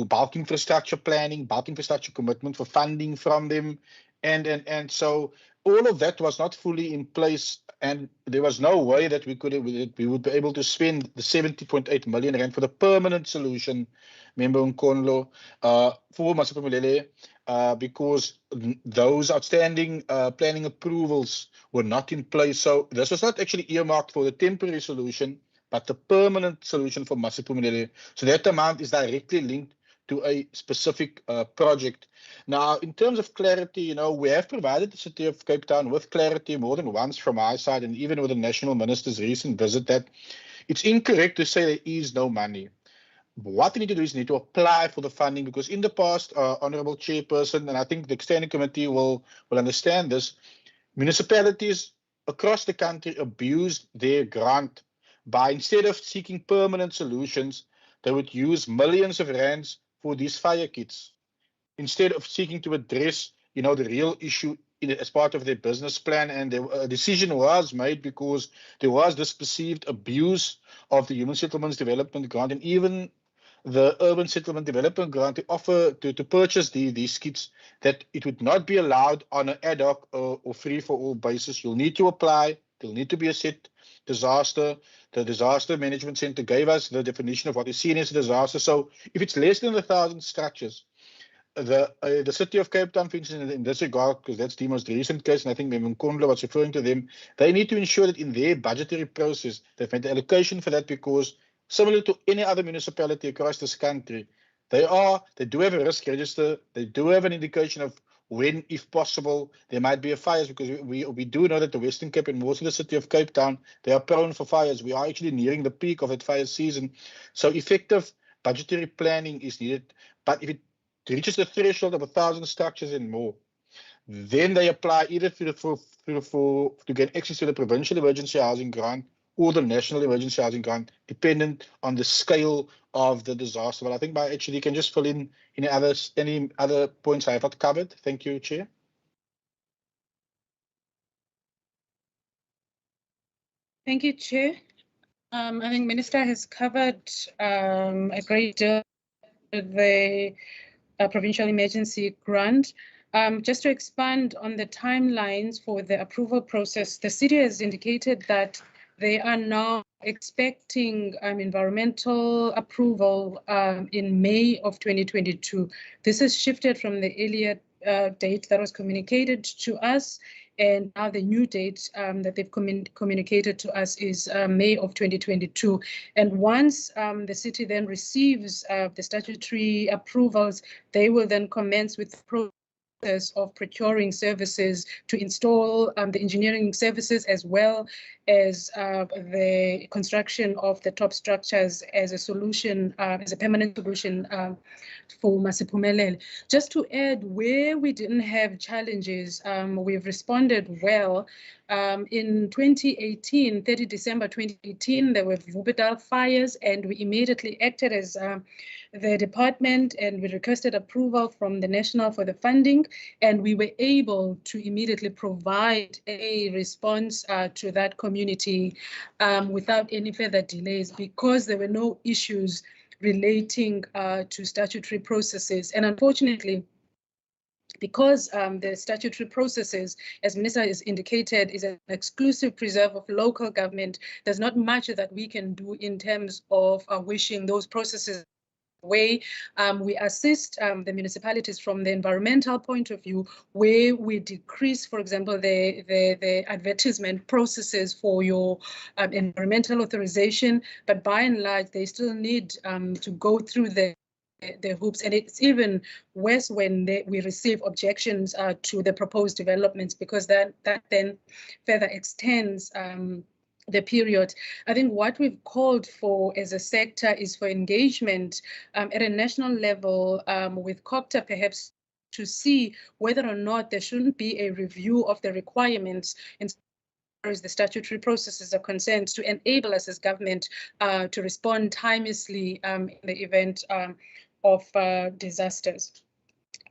bulk infrastructure planning, bulk infrastructure commitment for funding from them, and so all of that was not fully in place, and there was no way that we would be able to spend the 70.8 million rand for the permanent solution, Member Nkondlo, for Masiphumelele, because those outstanding planning approvals were not in place. So this was not actually earmarked for the temporary solution, but the permanent solution for Masiphumelele. So that amount is directly linked to a specific project. Now, in terms of clarity, we have provided the City of Cape Town with clarity more than once from our side, and even with the National Minister's recent visit, that it's incorrect to say there is no money. What we need to do is need to apply for the funding, because in the past, Honourable Chairperson, and I think the Extending Committee will understand this, municipalities across the country abused their grant by, instead of seeking permanent solutions, they would use millions of rands for these fire kits, instead of seeking to address, the real issue as part of their business plan. And a decision was made because there was this perceived abuse of the Human Settlements Development Grant and even the Urban Settlement Development Grant to offer to purchase these kits, that it would not be allowed on an ad hoc or free-for-all basis. You'll need to apply. There'll need to be a set disaster. The Disaster Management Centre gave us the definition of what is seen as a disaster. So if it's less than 1,000 structures, the City of Cape Town, for instance, in this regard, because that's the most recent case, and I think Member Nkondlo was referring to them, they need to ensure that in their budgetary process, they've made the allocation for that, because similar to any other municipality across this country, they do have a risk register, they do have an indication of when, if possible, there might be a fires, because we do know that the Western Cape and most of the city of Cape Town, they are prone for fires. We are actually nearing the peak of that fire season. So effective budgetary planning is needed. But if it reaches the threshold of 1,000 structures and more, then they apply either to get access to the provincial emergency housing grant or the national emergency housing grant, dependent on the scale of the disaster. But I think by actually can just fill in any other points I have not covered. Thank you, Chair. Thank you, Chair. I think Minister has covered a great deal of the provincial emergency grant. Just to expand on the timelines for the approval process, the city has indicated that they are now expecting environmental approval in May of 2022. This has shifted from the earlier date that was communicated to us, and now the new date that they've communicated to us is May of 2022. And once the city then receives the statutory approvals, they will then commence with the process of procuring services to install the engineering services, as well as the construction of the top structures as a solution, as a permanent solution for Masiphumelele. Just to add, where we didn't have challenges, we've responded well. In 2018, 30 December 2018, there were Wuppertal fires, and we immediately acted as the department, and we requested approval from the national for the funding, and we were able to immediately provide a response to that community without any further delays, because there were no issues relating to statutory processes. And unfortunately, because the statutory processes, as Minister has indicated, is an exclusive preserve of local government, there's not much that we can do in terms of wishing those processes away. We assist the municipalities from the environmental point of view, where we decrease, for example, the advertisement processes for your environmental authorization, but by and large, they still need to go through the hoops, and it's even worse when we receive objections to the proposed developments, because that then further extends the period. I think what we've called for as a sector is for engagement at a national level with COGTA, perhaps, to see whether or not there shouldn't be a review of the requirements in as the statutory processes are concerned, to enable us as government to respond timelessly in the event of disasters.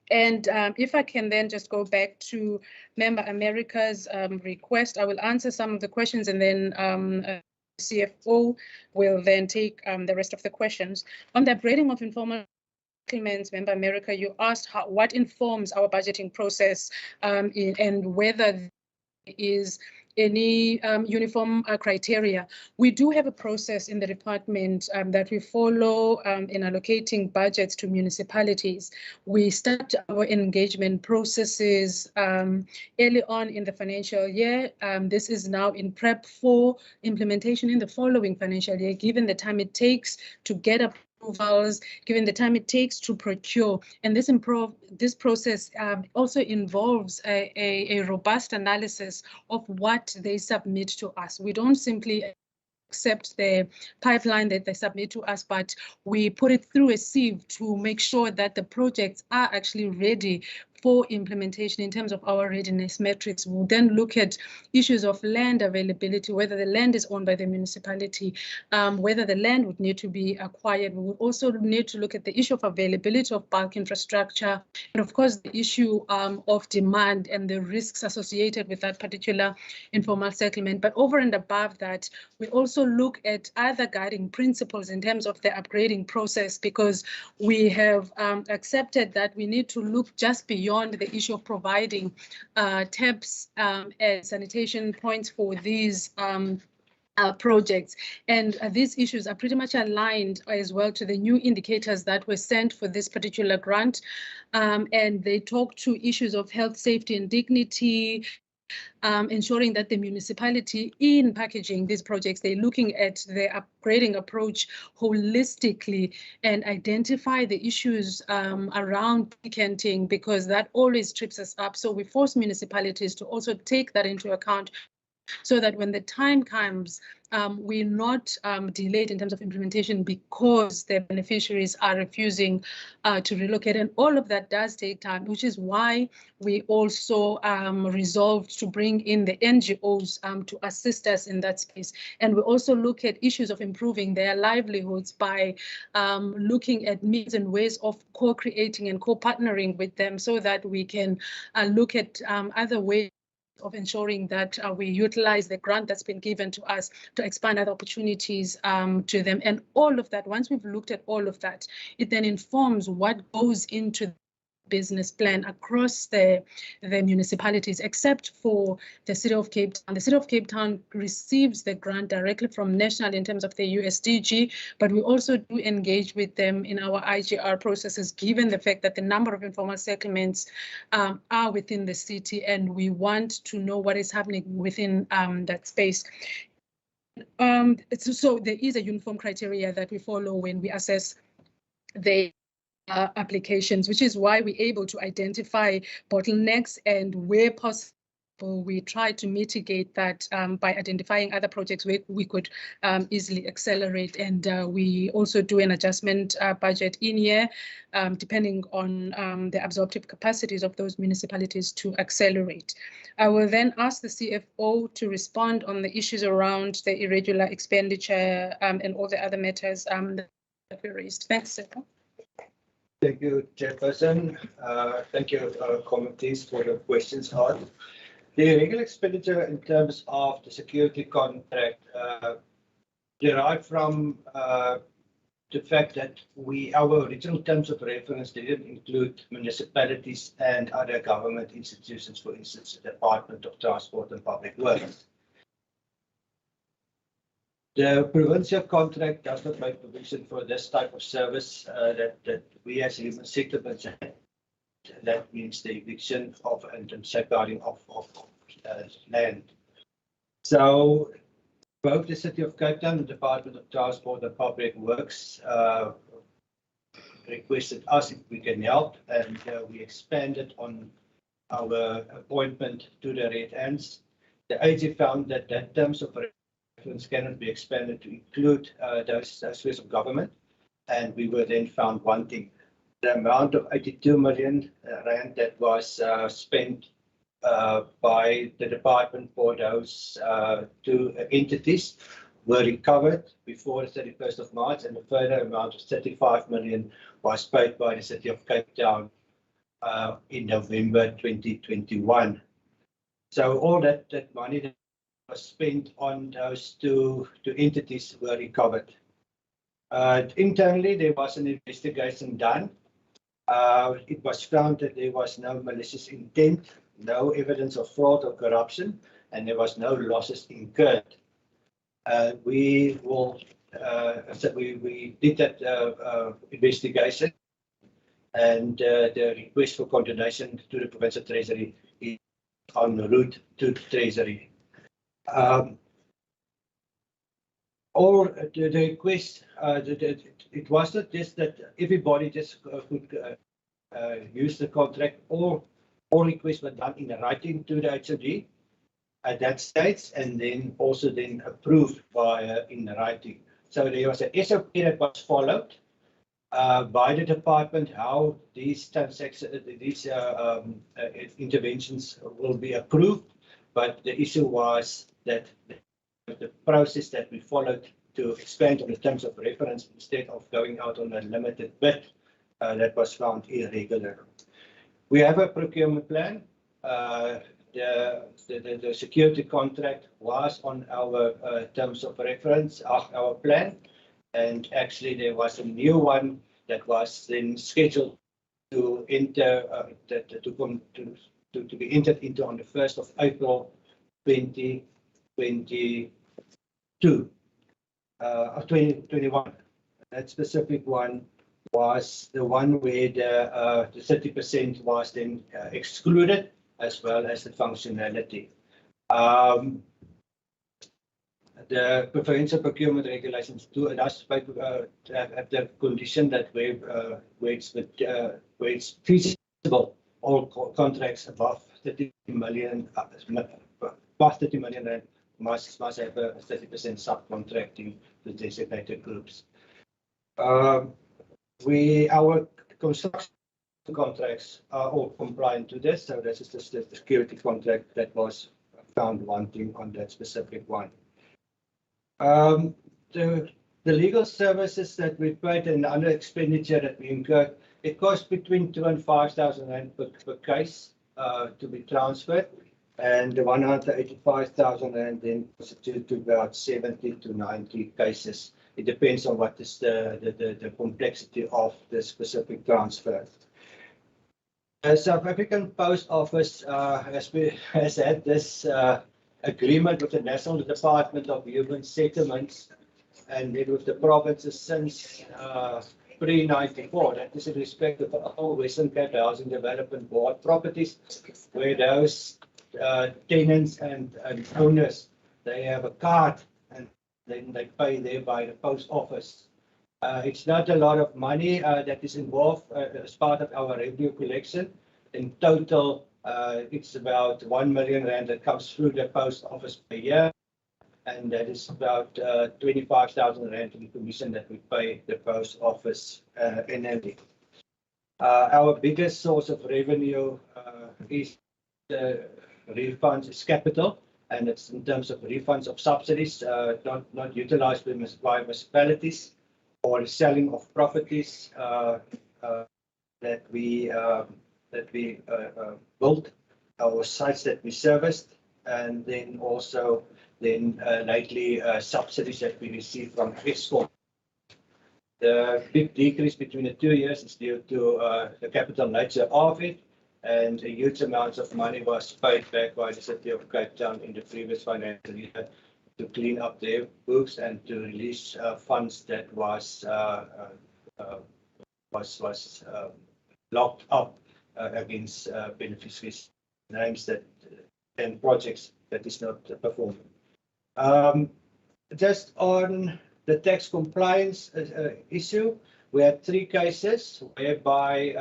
And if I can then just go back to Member America's request, I will answer some of the questions, and then CFO will then take the rest of the questions. On the upgrading of informal settlements, Member America, you asked what informs our budgeting process and whether there is any uniform criteria. We do have a process in the department that we follow in allocating budgets to municipalities. We start our engagement processes early on in the financial year. This is now in prep for implementation in the following financial year, given the time it takes to get approvals, given the time it takes to procure. And this process also involves a robust analysis of what they submit to us. We don't simply accept the pipeline that they submit to us, but we put it through a sieve to make sure that the projects are actually ready for implementation in terms of our readiness metrics. We'll then look at issues of land availability, whether the land is owned by the municipality, whether the land would need to be acquired. We will also need to look at the issue of availability of bulk infrastructure, and of course the issue of demand and the risks associated with that particular informal settlement. But over and above that, we also look at other guiding principles in terms of the upgrading process, because we have accepted that we need to look just beyond the issue of providing taps and sanitation points for these projects. And these issues are pretty much aligned as well to the new indicators that were sent for this particular grant. And they talk to issues of health, safety, and dignity, ensuring that the municipality in packaging these projects, they're looking at the upgrading approach holistically and identify the issues around decanting, because that always trips us up. So we force municipalities to also take that into account, so that when the time comes, we're not delayed in terms of implementation because the beneficiaries are refusing to relocate. And all of that does take time, which is why we also resolved to bring in the NGOs to assist us in that space. And we also look at issues of improving their livelihoods by looking at means and ways of co-creating and co-partnering with them, so that we can look at other ways of ensuring that we utilize the grant that's been given to us to expand other opportunities to them. And all of that, once we've looked at all of that, it then informs what goes into the business plan across the municipalities, except for the City of Cape Town. The City of Cape Town receives the grant directly from national in terms of the USDG, but we also do engage with them in our IGR processes, given the fact that the number of informal settlements are within the city, and we want to know what is happening within that space. So there is a uniform criteria that we follow when we assess the applications, which is why we're able to identify bottlenecks, and where possible, we try to mitigate that by identifying other projects where we could easily accelerate. And we also do an adjustment budget in year, depending on the absorptive capacities of those municipalities to accelerate. I will then ask the CFO to respond on the issues around the irregular expenditure and all the other matters that we raised. Thanks, Sipho. Thank you, Chairperson. Thank you, committees, for the questions on. The irregular expenditure in terms of the security contract derived from the fact that our original terms of reference didn't include municipalities and other government institutions, for instance, the Department of Transport and Public Works. The provincial contract does not make provision for this type of service that we as human settlements have. That means the eviction of and safeguarding of land. So both the City of Cape Town and the Department of Transport and Public Works requested us if we can help, and we expanded on our appointment to the Red Ants. The AG found that terms of reference cannot be expanded to include those spheres of government, and we were then found wanting. The amount of 82 million rand that was spent by the department for those two entities were recovered before the 31st of March, and a further amount of 35 million was paid by the City of Cape Town in November 2021. So all that money that was spent on those two entities were recovered. Internally, there was an investigation done. It was found that there was no malicious intent, no evidence of fraud or corruption, and there was no losses incurred. We did that investigation, and the request for condonation to the Provincial Treasury is en route to the Treasury. Or the request, it wasn't just that everybody just could use the contract, or all requests were done in writing to the HMD at that stage, and then also then approved by in writing. So there was a SOP that was followed by the department, how these transactions, these interventions will be approved. But the issue was that the process that we followed to expand on the terms of reference instead of going out on a limited bid, that was found irregular. We have a procurement plan. The security contract was on our terms of reference of our plan, and actually there was a new one that was then scheduled to enter to be entered into on the 1st of April 2021. That specific one was the one where the 30% was then excluded, as well as the functionality. The provincial procurement regulations do allow at the condition that where it's feasible, all contracts above 30 million, past 30 million rand must have a 30% subcontracting to designated groups. Our construction contracts are all compliant to this, so this is just the security contract that was found wanting on that specific one. The legal services that we paid and other expenditure that we incurred, it cost between 2,000 and 5,000 rand per case to be transferred, and the 185,000 rand then constitute to about 70 to 90 cases. It depends on what is the complexity of the specific transfer. The South African Post Office has had this agreement with the National Department of Human Settlements and then with the provinces since pre-94. That is in respect of all Western Cape Housing Development Board properties, where those tenants and owners, they have a card and then they pay there by the post office. It's not a lot of money that is involved as part of our revenue collection. In total, it's about 1 million rand that comes through the post office per year, and that is about 25,000 rand in commission that we pay the post office annually. Our biggest source of revenue is the refunds, is capital, and it's in terms of refunds of subsidies not utilized by municipalities, or the selling of properties that we built, our sites that we serviced, and then also lately subsidies that we received from Eskom. The big decrease between the 2 years is due to the capital nature of it, and huge amounts of money was paid back by the City of Cape Town in the previous financial year to clean up their books and to release funds that was locked up against beneficiaries' names that and projects that is not performing. Just on the tax compliance issue, we had 3 cases whereby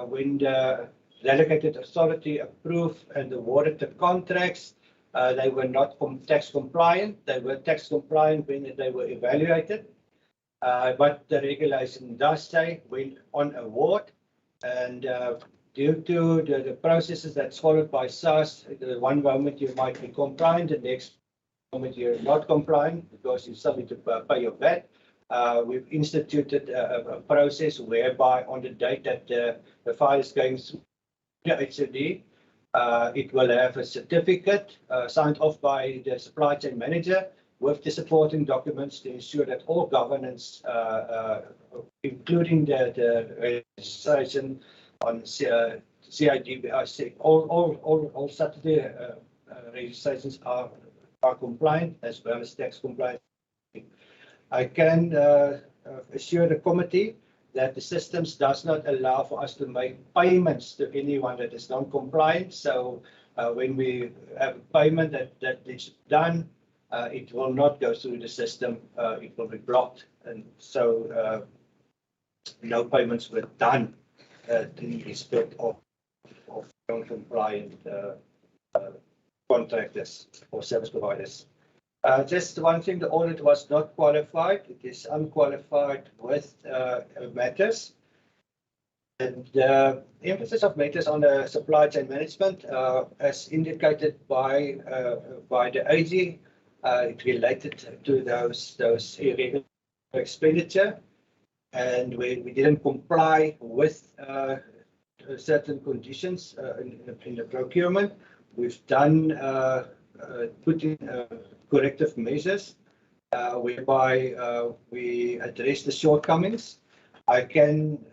when the delegated authority approved and awarded the contracts, they were not tax compliant. They were tax compliant when they were evaluated, but the regulation does say when on award, and due to the processes that's followed by SARS, the one moment you might be compliant, the next moment you're not compliant because you still need to pay your VAT. We've instituted a process whereby on the date that the file is going through the HOD, it will have a certificate signed off by the supply chain manager with the supporting documents to ensure that all governance, including the registration on CID, all statutory registrations are compliant, as well as tax compliant. I can assure the committee that the systems does not allow for us to make payments to anyone that is non-compliant. So when we have a payment that is done, it will not go through the system. It will be blocked, and so no payments were done in respect of non-compliant contractors or service providers. Just one thing, the audit was not qualified. It is unqualified with matters. And the emphasis of matters on the supply chain management, as indicated by the AG, it related to those irregular expenditure, and we didn't comply with certain conditions in the procurement. We've done put in corrective measures whereby we address the shortcomings. I can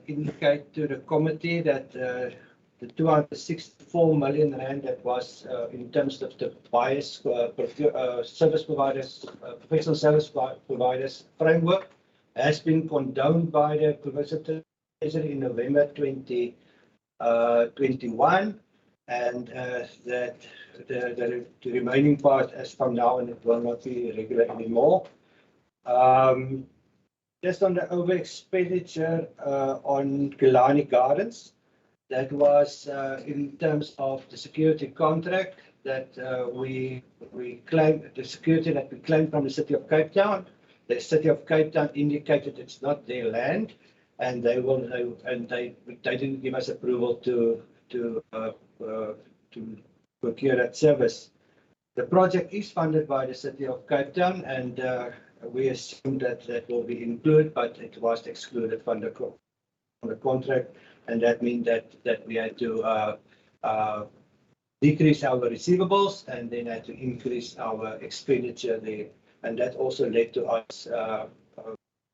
indicate to the committee that the 264 million rand that was in terms of the bias service providers, professional service providers framework has been condoned by the Provincial Treasury in November 2021. and that the remaining part, as from now on, it will not be regular anymore. Just on the over expenditure on Killarney Gardens, that was in terms of the security contract that we claimed, the security that we claimed from the City of Cape Town. The City of Cape Town indicated it's not their land, and they didn't give us approval to procure that service. The project is funded by the City of Cape Town, and we assume that that will be included, but it was excluded from the contract, and that means that we had to decrease our receivables and then had to increase our expenditure there, and that also led to us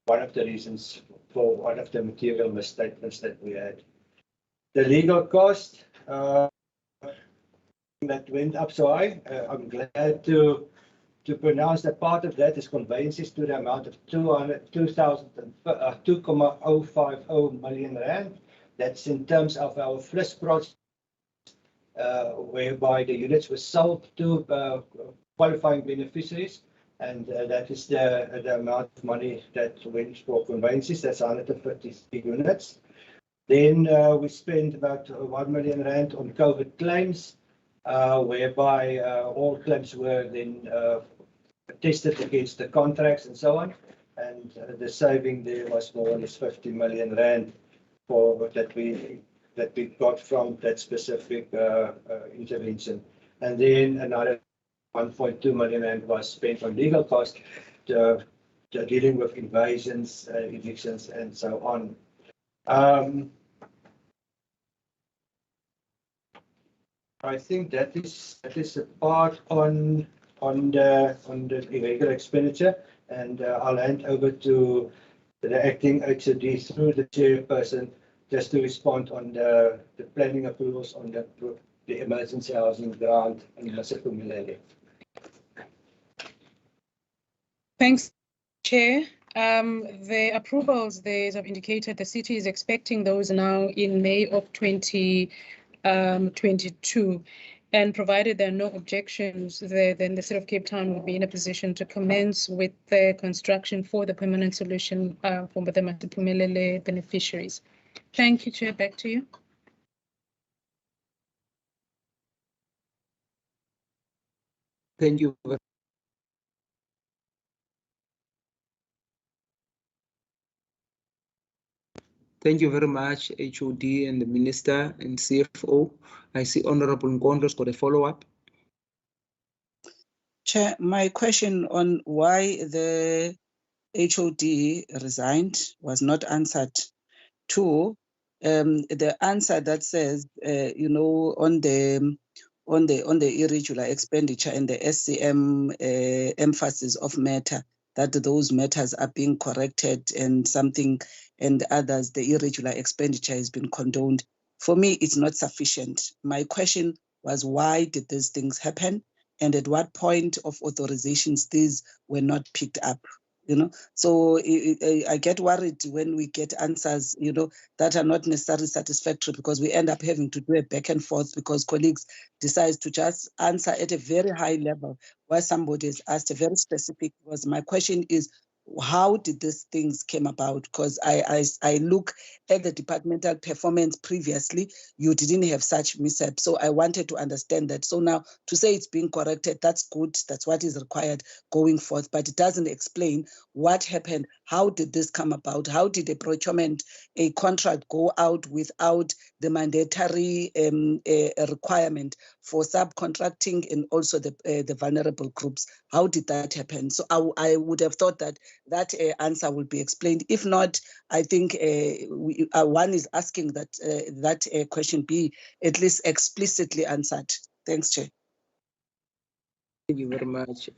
one of the reasons for one of the material misstatements that we had. The legal cost that went up so high, I'm glad to pronounce that part of that is conveyances to the amount of 2.050 million rand. That's in terms of our FLIS project, whereby the units were sold to qualifying beneficiaries, and that is the amount of money that went for conveyances. That's 153 units. Then we spent about 1 million rand on COVID claims, whereby all claims were then tested against the contracts and so on, and the saving there was more or less 50 million rand for that we got from that specific intervention, and then another 1.2 million rand was spent on legal costs, dealing with invasions, evictions, and so on. I think that is a part on the irregular expenditure, and I'll hand over to the acting HOD through the chairperson just to respond on the planning approvals on the emergency housing grant in Masiphumelele. Thanks, Chair. The approvals, they have indicated the city is expecting those now in May of 2022. And provided there are no objections there, then the City of Cape Town will be in a position to commence with the construction for the permanent solution for the Masiphumelele beneficiaries. Thank you, Chair. Back to you. Thank you. Thank you very much, HOD and the Minister and CFO. I see Honorable Nkondlo's got a follow-up. Chair, my question on why the HOD resigned was not answered. Two, the answer that says, on the irregular expenditure and the SCM emphasis of matter, that those matters are being corrected and others, the irregular expenditure has been condoned. For me, it's not sufficient. My question was, why did these things happen? And at what point of authorizations these were not picked up? So I get worried when we get answers, that are not necessarily satisfactory, because we end up having to do a back and forth because colleagues decide to just answer at a very high level while somebody has asked a very specific. Because my question is, how did these things came about? Because I look at the departmental performance previously, you didn't have such mishaps. So I wanted to understand that. So now to say it's being corrected, that's good. That's what is required going forth, but it doesn't explain what happened. How did this come about? How did a contract go out without the mandatory requirement for subcontracting and also the vulnerable groups? How did that happen? So I would have thought that answer will be explained. If not, I think one is asking that question be at least explicitly answered. Thanks, Chair. Thank you very much,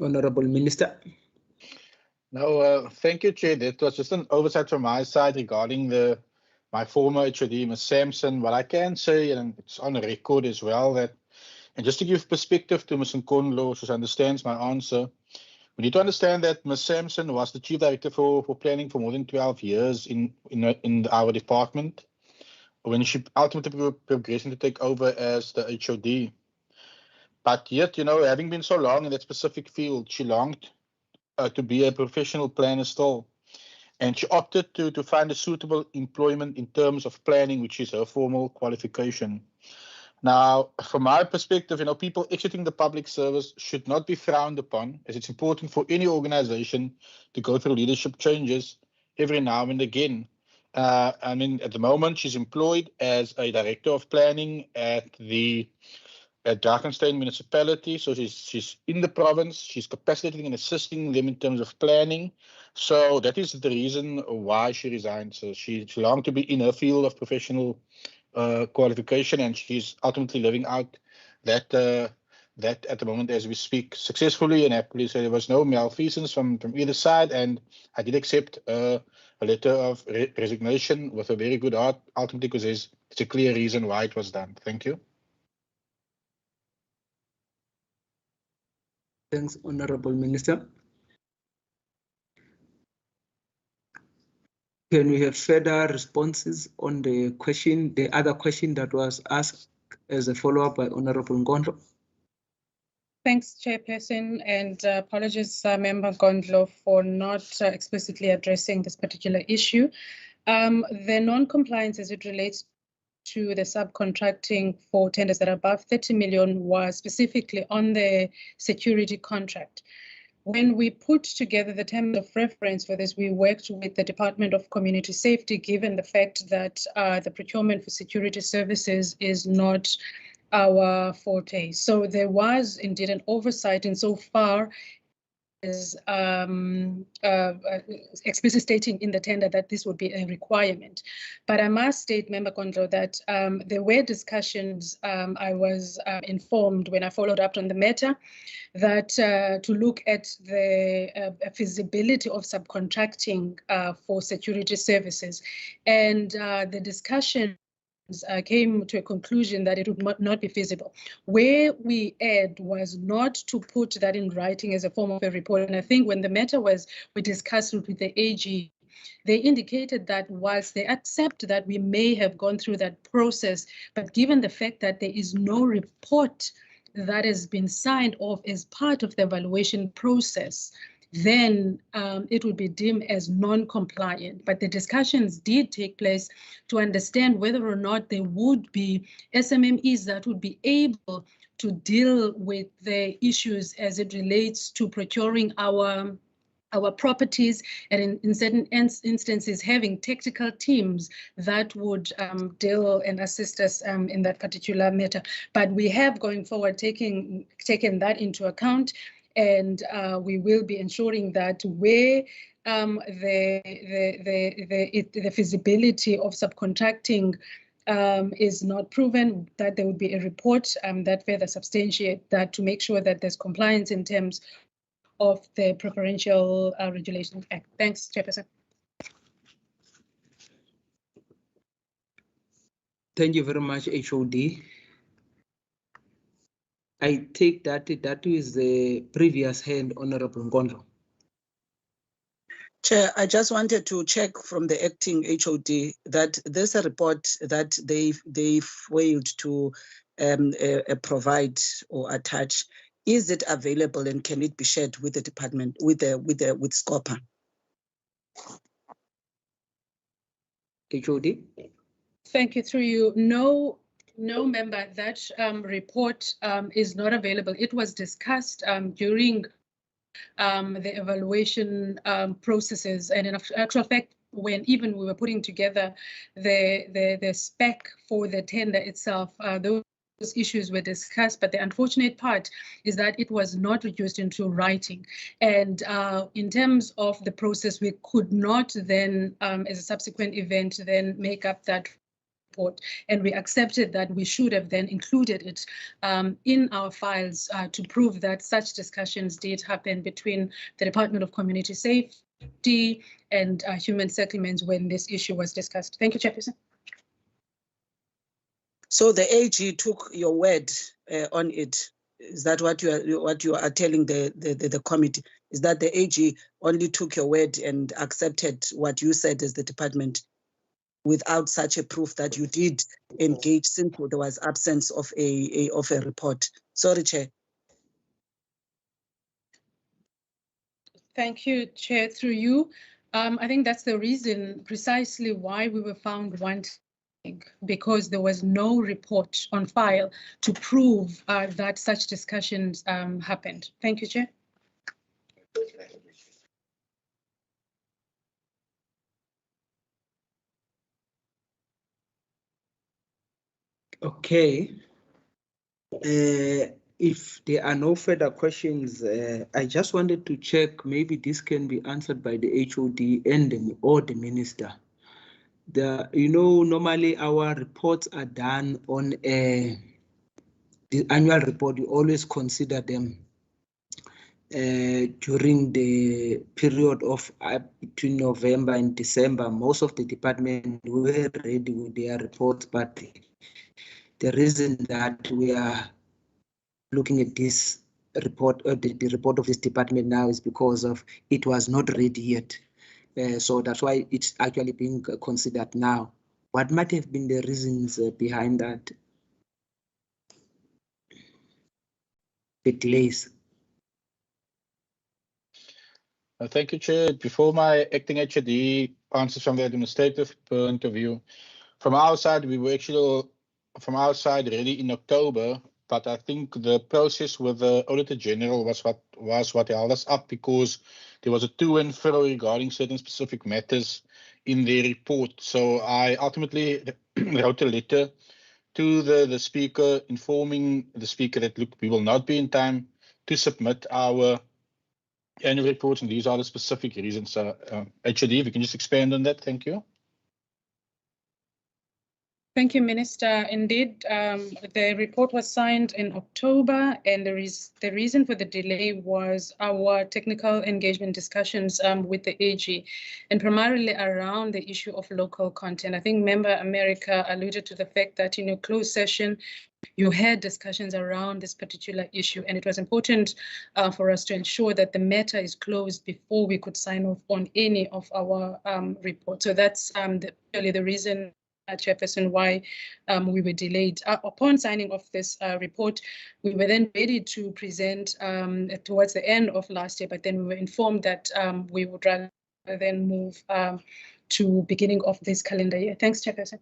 Honorable Minister. No, thank you, Chair. That was just an oversight from my side regarding my former HOD, Ms. Sampson. What I can say, and it's on record as well, that, and just to give perspective to Ms. Nkondlo, so she understands my answer, we need to understand that Ms. Sampson was the Chief Director for Planning for more than 12 years in our department. when she ultimately progressing to take over as the HOD. But yet, having been so long in that specific field, she longed to be a professional planner still. And she opted to find a suitable employment in terms of planning, which is her formal qualification. Now, from my perspective, people exiting the public service should not be frowned upon, as it's important for any organization to go through leadership changes every now and again. At the moment, she's employed as a director of planning at Drakensberg municipality. So she's in the province, she's capacitating and assisting them in terms of planning. So that is the reason why she resigned. So she longed to be in her field of professional qualification, and she's ultimately living out that at the moment as we speak successfully and happily. So there was no malfeasance from either side, and I did accept a letter of resignation with a very good heart, ultimately because there's a clear reason why it was done. Thank you. Thanks, Honorable Minister. Can we have further responses on the other question that was asked as a follow-up by Honorable Ngondlo? Thanks, Chairperson, and apologies, Member Gondlo, for not explicitly addressing this particular issue. The non-compliance as it relates to the subcontracting for tenders that are above 30 million was specifically on the security contract. When we put together the terms of reference for this, we worked with the Department of Community Safety, given the fact that the procurement for security services is not our forte. So there was indeed an oversight insofar as explicitly stating in the tender that this would be a requirement. But I must state, Member Gondlo, that there were discussions. I was informed when I followed up on the matter that to look at the feasibility of subcontracting for security services, and the discussion came to a conclusion that it would not be feasible. Where we erred was not to put that in writing as a form of a report. And I think when the matter we discussed it with the AG, they indicated that whilst they accept that we may have gone through that process, but given the fact that there is no report that has been signed off as part of the evaluation process, then it would be deemed as non-compliant. But the discussions did take place to understand whether or not there would be SMMEs that would be able to deal with the issues as it relates to procuring our properties, and in certain instances having technical teams that would deal and assist us in that particular matter. But we have going forward taken that into account, and we will be ensuring that where the feasibility of subcontracting is not proven, that there would be a report that further substantiate that to make sure that there's compliance in terms of the Provincial Regulation Act. Thanks, Chairperson. Thank you very much, HOD. I take that is the previous hand, Honorable Ngondlo. Chair, I just wanted to check from the acting HOD that there's a report that they failed to provide or attach. Is it available and can it be shared with the department, with SCOPA? HOD? Thank you. Through you. No, member, that report is not available. It was discussed during the evaluation processes, and in actual fact, when even we were putting together the spec for the tender itself, those issues were discussed, but the unfortunate part is that it was not reduced into writing. And in terms of the process, we could not then, as a subsequent event, then make up that report. And we accepted that we should have then included it in our files to prove that such discussions did happen between the Department of Community Safety and Human Settlements when this issue was discussed. Thank you, Chairperson. So the AG took your word on it. Is that what you are telling the committee? Is that the AG only took your word and accepted what you said as the department without such a proof that you did engage since there was absence of a report. Sorry, Chair. Thank you, Chair, through you. I think that's the reason precisely why we were found wanting, because there was no report on file to prove that such discussions happened. Thank you, Chair. Okay. If there are no further questions, I just wanted to check, maybe this can be answered by the HOD or the minister. Normally our reports are done on the annual report. You always consider them during the period of between November and December. Most of the department were ready with their reports, but the reason that we are looking at this report, the report of this department now, is because of it was not ready yet. So that's why it's actually being considered now. What might have been the reasons behind that? The delays. Thank you, Chair. Before my acting HOD answers from the administrative point of view, from our side, we were actually ready in October, but I think the process with the Auditor General was what held us up, because there was a to and fro regarding certain specific matters in their report. So I ultimately wrote a letter to the Speaker, informing the Speaker that, look, we will not be in time to submit our annual reports, and these are the specific reasons. HOD, if you can just expand on that, thank you. Thank you, Minister. Indeed, the report was signed in October, and the reason for the delay was our technical engagement discussions with the AG, and primarily around the issue of local content. I think Member America alluded to the fact that in a closed session, you had discussions around this particular issue, and it was important for us to ensure that the matter is closed before we could sign off on any of our reports. So that's really the reason, Chairperson, why we were delayed. Upon signing off this report, we were then ready to present towards the end of last year, but then we were informed that we would rather then move to beginning of this calendar year. Thanks, Chairperson.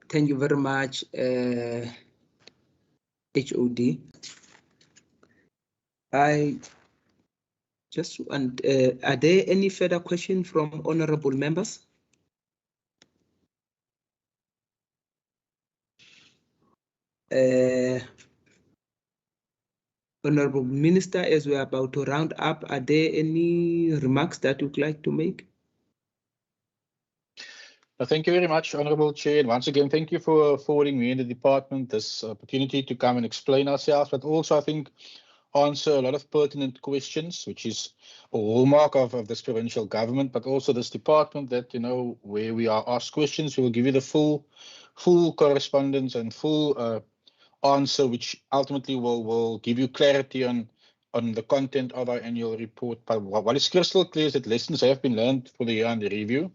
Thank you very much, HOD. Are there any further questions from honorable members? Honorable Minister, as we are about to round up, are there any remarks that you'd like to make? Thank you very much, Honourable Chair. And once again, thank you for forwarding me and the department this opportunity to come and explain ourselves, but also I think answer a lot of pertinent questions, which is a hallmark of this provincial government, but also this department, that, where we are asked questions, we will give you the full correspondence and full answer, which ultimately will give you clarity on the content of our annual report. But what is crystal clear is that lessons have been learned for the year under review.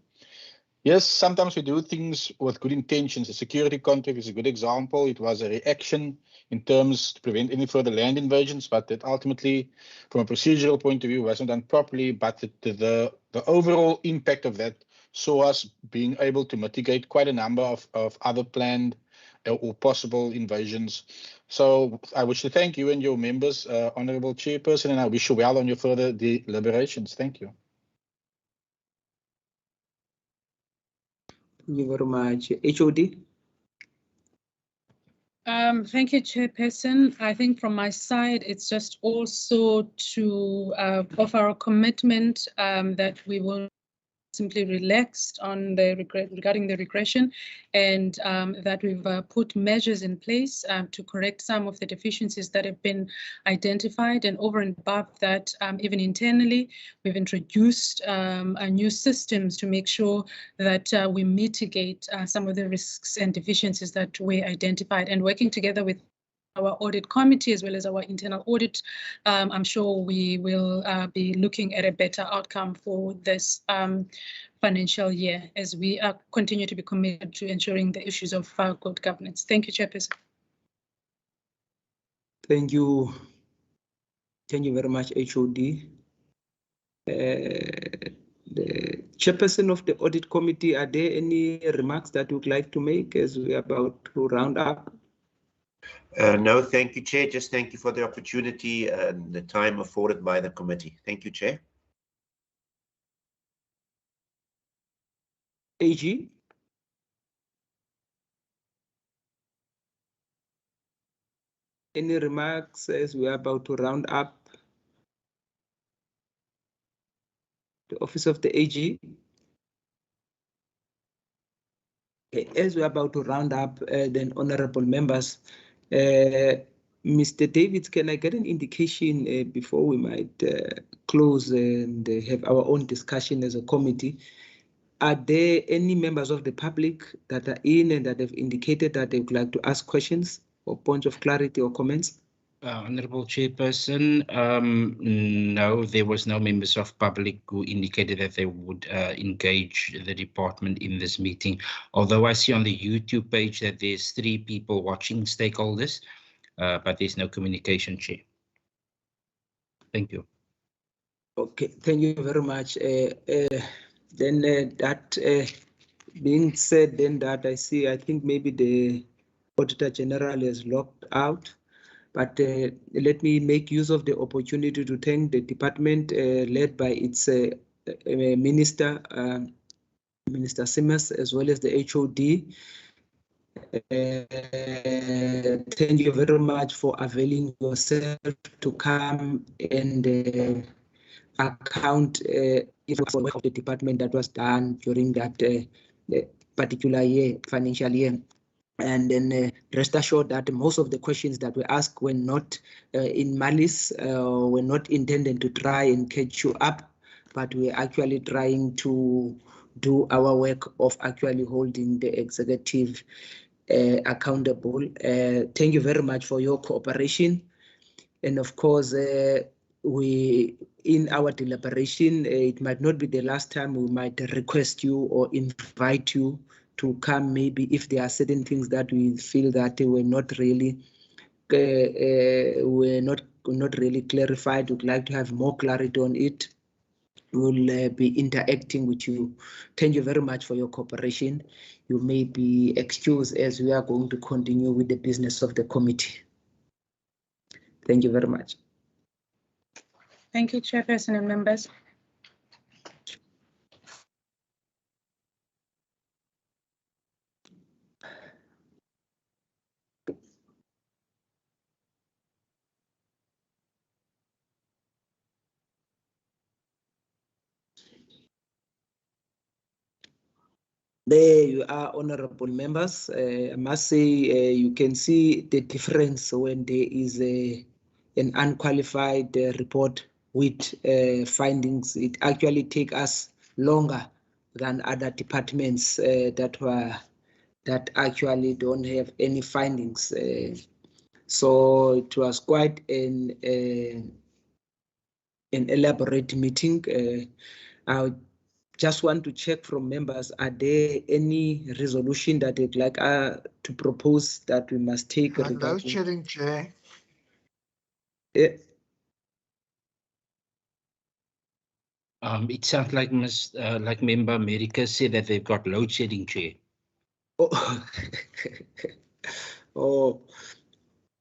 Yes, sometimes we do things with good intentions. The security contract is a good example. It was a reaction in terms to prevent any further land invasions, but that ultimately, from a procedural point of view, wasn't done properly. But the overall impact of that saw us being able to mitigate quite a number of other planned or possible invasions. So I wish to thank you and your members, Honourable Chairperson, and I wish you well on your further deliberations. Thank you. Thank you very much. HOD? Thank you, Chairperson. I think from my side, it's just also to offer a commitment that we will simply relaxed on regarding the regression, and that we've put measures in place to correct some of the deficiencies that have been identified. And over and above that, even internally, we've introduced new systems to make sure that we mitigate some of the risks and deficiencies that we identified, and working together with our audit committee as well as our internal audit, I'm sure we will be looking at a better outcome for this financial year as we continue to be committed to ensuring the issues of good governance. Thank you, Chairperson. Thank you. Thank you very much, HOD. The chairperson of the audit committee, are there any remarks that you would like to make as we are about to round up? No, thank you, Chair. Just thank you for the opportunity and the time afforded by the committee. Thank you, Chair. AG? Any remarks as we are about to round up? The office of the AG? As we're about to round up, then honorable members, Mr. Davids, can I get an indication before we might close and have our own discussion as a committee? Are there any members of the public that are in and that have indicated that they would like to ask questions or points of clarity or comments? Honorable Chairperson, no, there was no members of public who indicated that they would engage the department in this meeting. Although I see on the YouTube page that there's 3 people watching, stakeholders, but there's no communication, Chair. Thank you. Okay, thank you very much. Then that being said, then that I think maybe the Auditor General is locked out. But let me make use of the opportunity to thank the department led by its Minister, Minister Simmers, as well as the HOD. Thank you very much for availing yourself to come and account for the work of the department that was done during that particular year, financial year. And then rest assured that most of the questions that we asked were not in malice, were not intended to try and catch you up, but we're actually trying to do our work of actually holding the executive accountable. Thank you very much for your cooperation. And of course, we, in our deliberation, it might not be the last time we might request you or invite you to come, maybe if there are certain things that we feel that were not really clarified, would like to have more clarity on it. We'll be interacting with you. Thank you very much for your cooperation. You may be excused as we are going to continue with the business of the committee. Thank you very much. Thank you, Chairperson and members. There you are, honorable members. I must say you can see the difference when there is an unqualified report with findings. It actually takes us longer than other departments that actually don't have any findings. So it was quite an elaborate meeting. I just want to check from members, are there any resolution that they'd like to propose that we must take? Load shedding, Chair. It sounds like like Member America said that they've got load shedding, Chair. Oh, oh.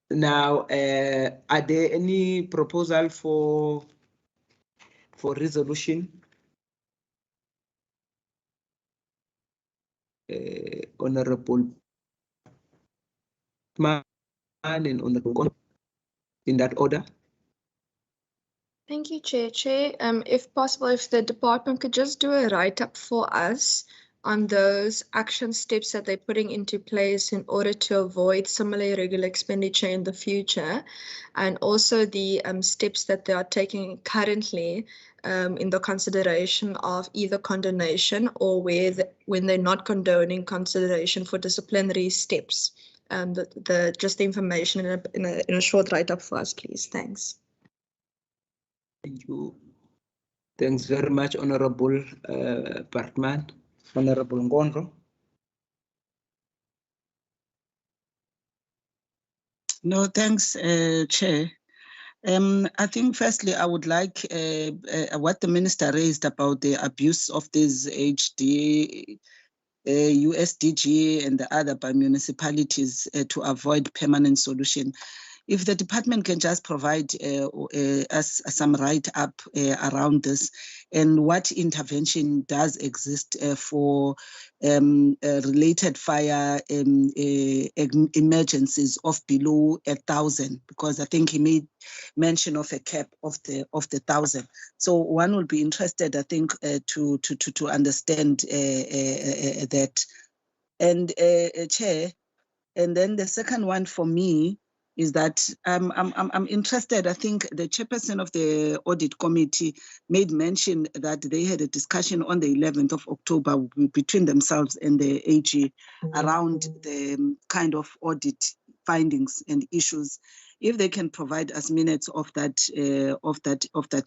Now, are there any proposal for resolution? Honorable Man and Honorable in that order. Thank you, Chair. If possible, if the department could just do a write-up for us on those action steps that they're putting into place in order to avoid similar irregular expenditure in the future, and also the steps that they are taking currently in the consideration of either condonation or when they're not condoning, consideration for disciplinary steps just the information in a short write-up for us, please. Thanks. Thank you. Thanks very much, Honorable Bartman. Honorable Ngondro. No, thanks, Chair. I think firstly, I would like what the minister raised about the abuse of this HD, USDG and the other by municipalities to avoid permanent solution. If the department can just provide us some write-up around this and what intervention does exist for related fire emergencies of below 1,000, because I think he made mention of a cap of the 1,000. So one will be interested, I think, to understand that. And Chair, and then the second one for me is that I'm interested. I think the chairperson of the audit committee made mention that they had a discussion on the 11th of October between themselves and the AG around the kind of audit findings and issues. If they can provide us minutes of that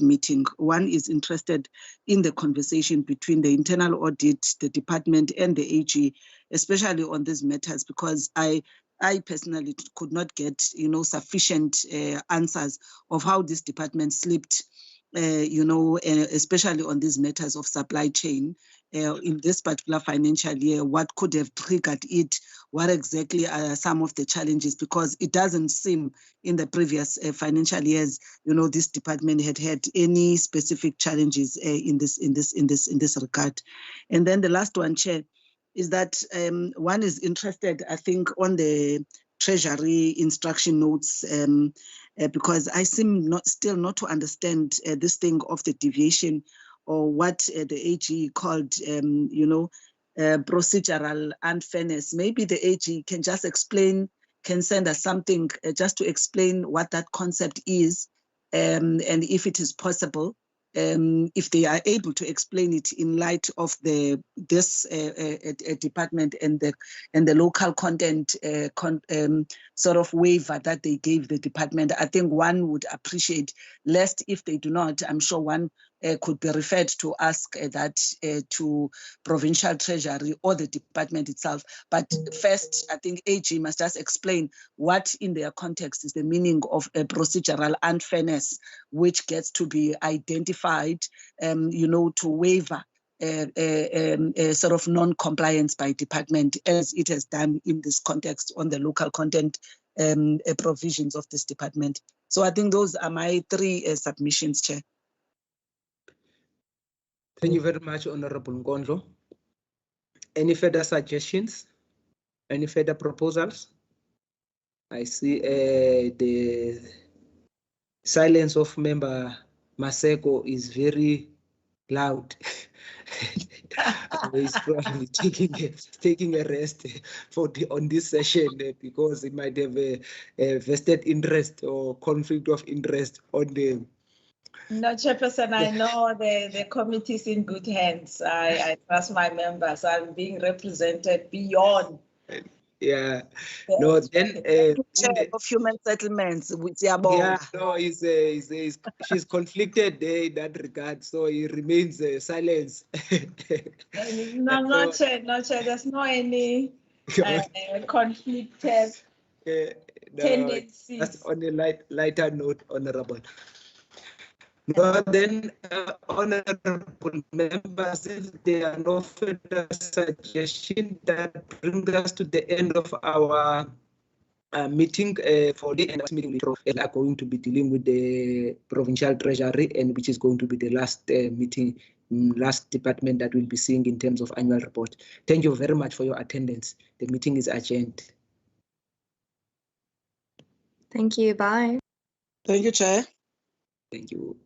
meeting. One is interested in the conversation between the internal audit, the department, and the AG, especially on these matters, because I personally could not get, sufficient answers of how this department slipped, especially on these matters of supply chain in this particular financial year. What could have triggered it? What exactly are some of the challenges? Because it doesn't seem in the previous financial years, this department had any specific challenges in this regard. And then the last one, Chair, is that one is interested, I think, on the Treasury instruction notes, because I seem still not to understand this thing of the deviation, or what the AG called, procedural unfairness. Maybe the AG can just explain, can send us something just to explain what that concept is, and if it is possible, if they are able to explain it in light of this department and the local content sort of waiver that they gave the department. I think one would appreciate, lest if they do not, I'm sure one could be referred to ask that to Provincial Treasury or the department itself. But first, I think AG must just explain what in their context is the meaning of a procedural unfairness, which gets to be identified, to waiver sort of non-compliance by department, as it has done in this context on the local content provisions of this department. So I think those are my three submissions, Chair. Thank you very much, Honorable Ngondlo. Any further suggestions? Any further proposals? I see the silence of Member Maseko is very loud. He's probably taking a rest on this session because he might have a vested interest or conflict of interest on the. No, Chairperson, I know the committee is in good hands. I trust my members. I'm being represented beyond. Yeah. No, then of human settlements with yeah, no, she's conflicted in that regard, so he remains silent. No, Chair, there's no any conflicted tendencies. That's on a lighter note, Honorable. No, then, honorable members, if there are no further suggestions, that brings us to the end of our meeting for the next meeting. We are going to be dealing with the Provincial Treasury, and which is going to be the last meeting, last department that we'll be seeing in terms of annual report. Thank you very much for your attendance. The meeting is adjourned. Thank you. Bye. Thank you, Chair. Thank you.